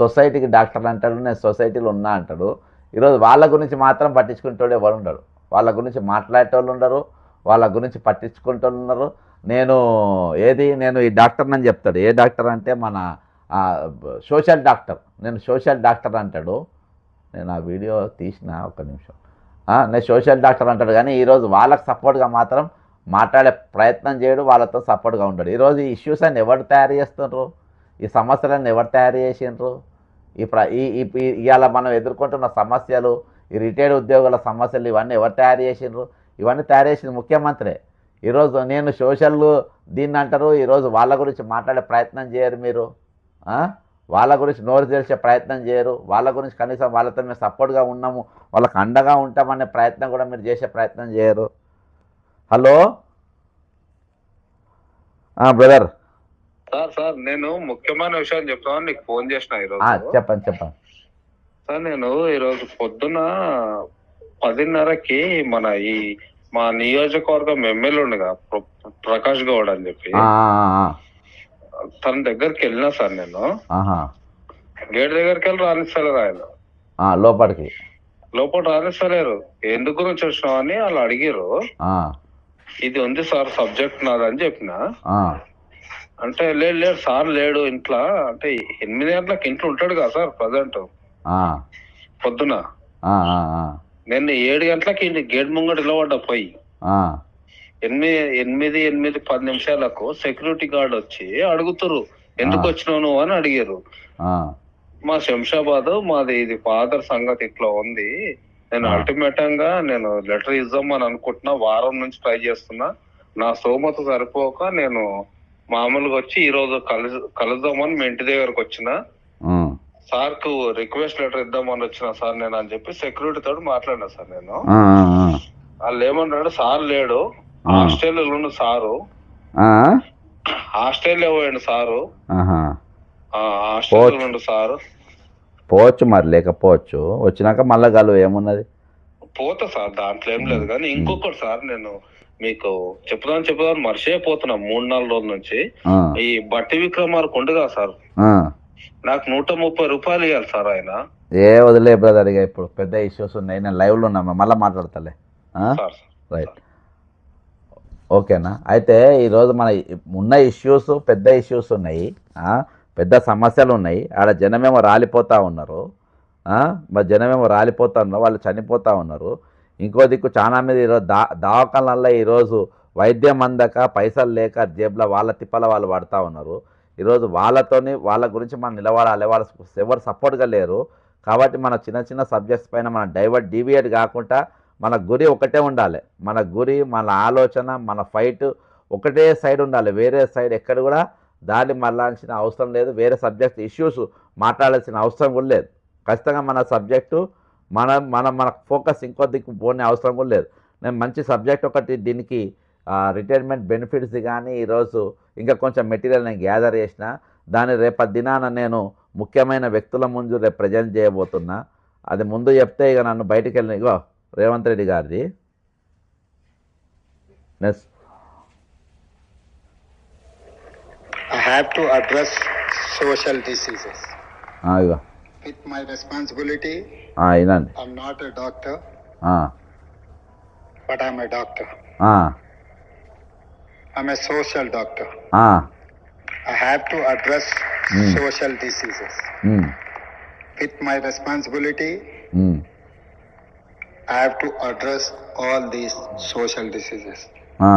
A: సొసైటీకి డాక్టర్ అంటాడు, నేను సొసైటీలో ఉన్నా అంటాడు. ఈరోజు వాళ్ళ గురించి మాత్రం పట్టించుకునేటోళ్ళు ఎవరు ఉండరు, వాళ్ళ గురించి మాట్లాడేటోళ్ళు ఉండరు, వాళ్ళ గురించి పట్టించుకునేటోళ్ళు ఉన్నారు. నేను ఈ డాక్టర్ అని చెప్తాడు. ఏ డాక్టర్ అంటే మన సోషల్ డాక్టర్, నేను సోషల్ డాక్టర్ అంటాడు. నేను ఆ వీడియో తీసిన, ఒక్క నిమిషం. నేను సోషల్ డాక్టర్ అంటాడు, కానీ ఈరోజు వాళ్ళకి సపోర్ట్గా మాత్రం మాట్లాడే ప్రయత్నం చేయడు, వాళ్ళతో సపోర్ట్గా ఉంటాడు. ఈరోజు ఈ ఇష్యూస్ అన్ని ఎవరు తయారు చేస్తుండ్రు, ఈ సమస్యలను ఎవరు తయారు చేసిండ్రు? ఇవాళ మనం ఎదుర్కొంటున్న సమస్యలు, ఈ రిటైర్డ్ ఉద్యోగుల సమస్యలు, ఇవన్నీ ఎవరు తయారు చేసిండ్రు? ఇవన్నీ తయారు చేసింది ముఖ్యమంత్రే. ఈరోజు నేను సోషల్ దీన్ని అంటారు, ఈరోజు వాళ్ళ గురించి మాట్లాడే ప్రయత్నం చేయరు మీరు. వాళ్ళ గురించి నోరు తెరిచే ప్రయత్నం చేయరు, వాళ్ళ గురించి కనీసం వాళ్ళతో మేము సపోర్ట్గా ఉన్నాము, వాళ్ళకి అండగా ఉంటామనే ప్రయత్నం కూడా మీరు చేసే ప్రయత్నం చేయరు. Hello brother.
E: సార్ నేను ముఖ్యమైన విషయం చెప్తాను, నీకు ఫోన్ చేసిన ఈరోజు.
A: చెప్పండి.
E: సార్ నేను ఈరోజు పొద్దున 10:30కి మా నియోజకవర్గం ఎమ్మెల్యే ఉండగా ప్రకాష్ గౌడ్ అని చెప్పి తన దగ్గరికి వెళ్ళినా సార్. నేను గేట్ దగ్గరికి వెళ్ళి రానిస్తలేరు ఆయన, లోపల రానిస్తలేరు. ఎందుకు గురించి వచ్చినావు అని వాళ్ళు అడిగారు. ఇది ఉంది సార్ సబ్జెక్ట్ నాదని చెప్పిన. అంటే లేదు సార్ లేడు ఇంట్లో, అంటే 8 గంటలకు ఇంట్లో ఉంటాడు కదా సార్ ప్రజెంట్ పొద్దున. నేను 7 గంటలకి గేట్ ముంగట నిలబడ్డా పోయి. 8:10 నిమిషాలకు సెక్యూరిటీ గార్డ్ వచ్చి అడుగుతారు ఎందుకు వచ్చినావు నువ్వు అని అడిగారు. మా శంషాబాద్ మాది ఇది ఫాదర్ సంగతి ఇట్లా ఉంది, నేను అల్టిమేటంగా నేను లెటర్ ఇద్దామని అనుకుంటున్నా, వారం నుంచి ట్రై చేస్తున్నా, నా స్తోమత సరిపోక నేను మామూలుగా వచ్చి ఈ రోజు కలుద్దామని మీ ఇంటి దగ్గరకు వచ్చిన. సార్ కు రిక్వెస్ట్ లెటర్ ఇద్దామని వచ్చిన సార్ నేను అని చెప్పి సెక్యూరిటీ తోటి మాట్లాడినా సార్. నేను వాళ్ళు ఏమన్నాడు, సార్ లేడు, ఆస్ట్రేలియాలో ఉన్న సారు, ఆస్ట్రేలియా పోయాడు సారు, ఆస్ట్రేలియాలో ఉండు సారు.
A: పోవచ్చు మరి, లేకపోవచ్చు, వచ్చినాక మళ్ళా గలు ఏమున్నది,
E: పోతా సార్, దాంట్లో ఏం లేదు. కానీ ఇంకొకటి సార్, నేను మీకు చెప్పుదాం మర్చిపోతున్నా, 3-4 రోజుల నుంచి ఈ బట్టి విక్రమార్క ఉండగా సార్, నాకు 130 రూపాయలు ఇవ్వాలి సార్ ఆయన.
A: వదిలే బ్రదర్, ఇక ఇప్పుడు పెద్ద ఇష్యూస్ ఉన్నాయి, నేను లైవ్లో ఉన్నా, మళ్ళీ మాట్లాడతాలే. రైట్, ఓకేనా? అయితే ఈరోజు మన ఉన్న ఇష్యూస్ పెద్ద ఇష్యూస్ ఉన్నాయి, పెద్ద సమస్యలు ఉన్నాయి. ఆడ జనమేమో రాలిపోతూ ఉన్నారు, మరి జనమేమో రాలిపోతూ ఉన్నారు, వాళ్ళు చనిపోతూ ఉన్నారు. ఇంకో దిక్కు చాలా మీద ఈరోజు దవాఖానల్లో ఈరోజు వైద్యం అందక, పైసలు లేక, జేబులో వాళ్ళ తిప్పల వాళ్ళు పడుతూ ఉన్నారు. ఈరోజు వాళ్ళ గురించి మనం నిలబడాలి, వాళ్ళ ఎవరు సపోర్ట్గా లేరు. కాబట్టి మన చిన్న సబ్జెక్ట్స్ పైన మనం డీవియేట్ కాకుండా మన గురి ఒకటే ఉండాలి. మన గురి, మన ఆలోచన, మన ఫైట్ ఒకటే సైడ్ ఉండాలి. వేరే సైడ్ ఎక్కడ కూడా దాన్ని మళ్ళాల్సిన అవసరం లేదు, వేరే సబ్జెక్ట్ ఇష్యూస్ మాట్లాడాల్సిన అవసరం కూడా లేదు. ఖచ్చితంగా మన సబ్జెక్టు మన ఫోకస్ ఇంకో దిక్కు పోనే అవసరం కూడా లేదు. నేను మంచి సబ్జెక్ట్ ఒకటి దీనికి రిటైర్మెంట్ బెనిఫిట్స్ కానీ ఈరోజు ఇంకా కొంచెం మెటీరియల్ నేను గ్యాదర్ చేసిన దాన్ని రేపటి దినాన నేను ముఖ్యమైన వ్యక్తుల ముందు రేపు ప్రజెంట్ చేయబోతున్నా. అది ముందు చెప్తే ఇక నన్ను బయటికి వెళ్ళిన ఇగో రేవంత్ రెడ్డి గారిది next.
F: I have to address social diseases.
A: Ego
F: With my responsibility,
A: వినండి.
F: I'm not a doctor,
A: ఆ,
F: but I'm a doctor.
A: ఆ,
F: I'm a social doctor.
A: ఆ,
F: I have to address social diseases.
A: Um,
F: With my responsibility,
A: um,
F: I have to address all these social diseases.
A: ఆ,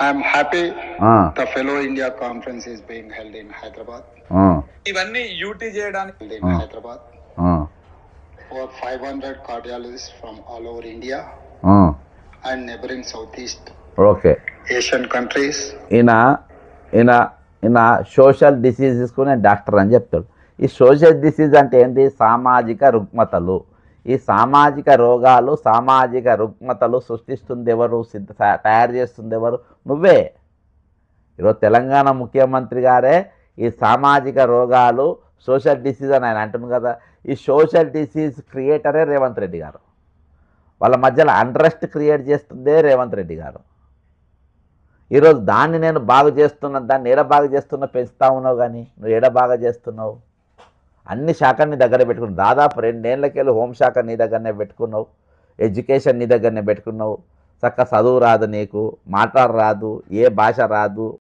F: I'm happy
A: ఆ,
F: the Fellow India conference is being held in Hyderabad.
A: ఆ,
G: ఇవన్నీ UT చేయడానికి
F: Held in Hyderabad
A: ఆ,
F: for 500 cardiologists from all over India
A: ఆ,
F: and neighboring Southeast
A: okay.
F: Asian countries.
A: ఈయన ఈయన ఈయన సోషల్ డిసీజెస్కు నేను డాక్టర్ అని చెప్తాడు. ఈ సోషల్ డిసీజ్ అంటే ఏంటి? సామాజిక రుగ్మతలు. ఈ సామాజిక రోగాలు సామాజిక రుగ్మతలు సృష్టిస్తుంది ఎవరు? తయారు చేస్తుంది ఎవరు? నువ్వే. ఈరోజు తెలంగాణ ముఖ్యమంత్రి గారే ఈ సామాజిక రోగాలు సోషల్ డిసీజ్ అని ఆయన అంటుంది కదా. ఈ సోషల్ డిసీజ్ క్రియేటరే రేవంత్ రెడ్డి గారు. వాళ్ళ మధ్యలో అన్రెస్ట్ క్రియేట్ చేస్తుందే రేవంత్ రెడ్డి గారు. ఈరోజు దాన్ని నేను బాగు చేస్తున్నాను, దాన్ని ఏడ బాగు చేస్తున్నా పెంచుతా ఉన్నావు, కానీ నువ్వు ఏడ బాగా చేస్తున్నావు? అన్ని శాఖలు నీ దగ్గర పెట్టుకున్నావు. దాదాపు 2 ఏళ్ళకెళ్ళి హోంశాఖ నీ దగ్గరనే పెట్టుకున్నావు, ఎడ్యుకేషన్ నీ దగ్గరనే పెట్టుకున్నావు. చక్కగా చదువు రాదు నీకు, మాట్లాడ రాదు, ఏ భాష రాదు.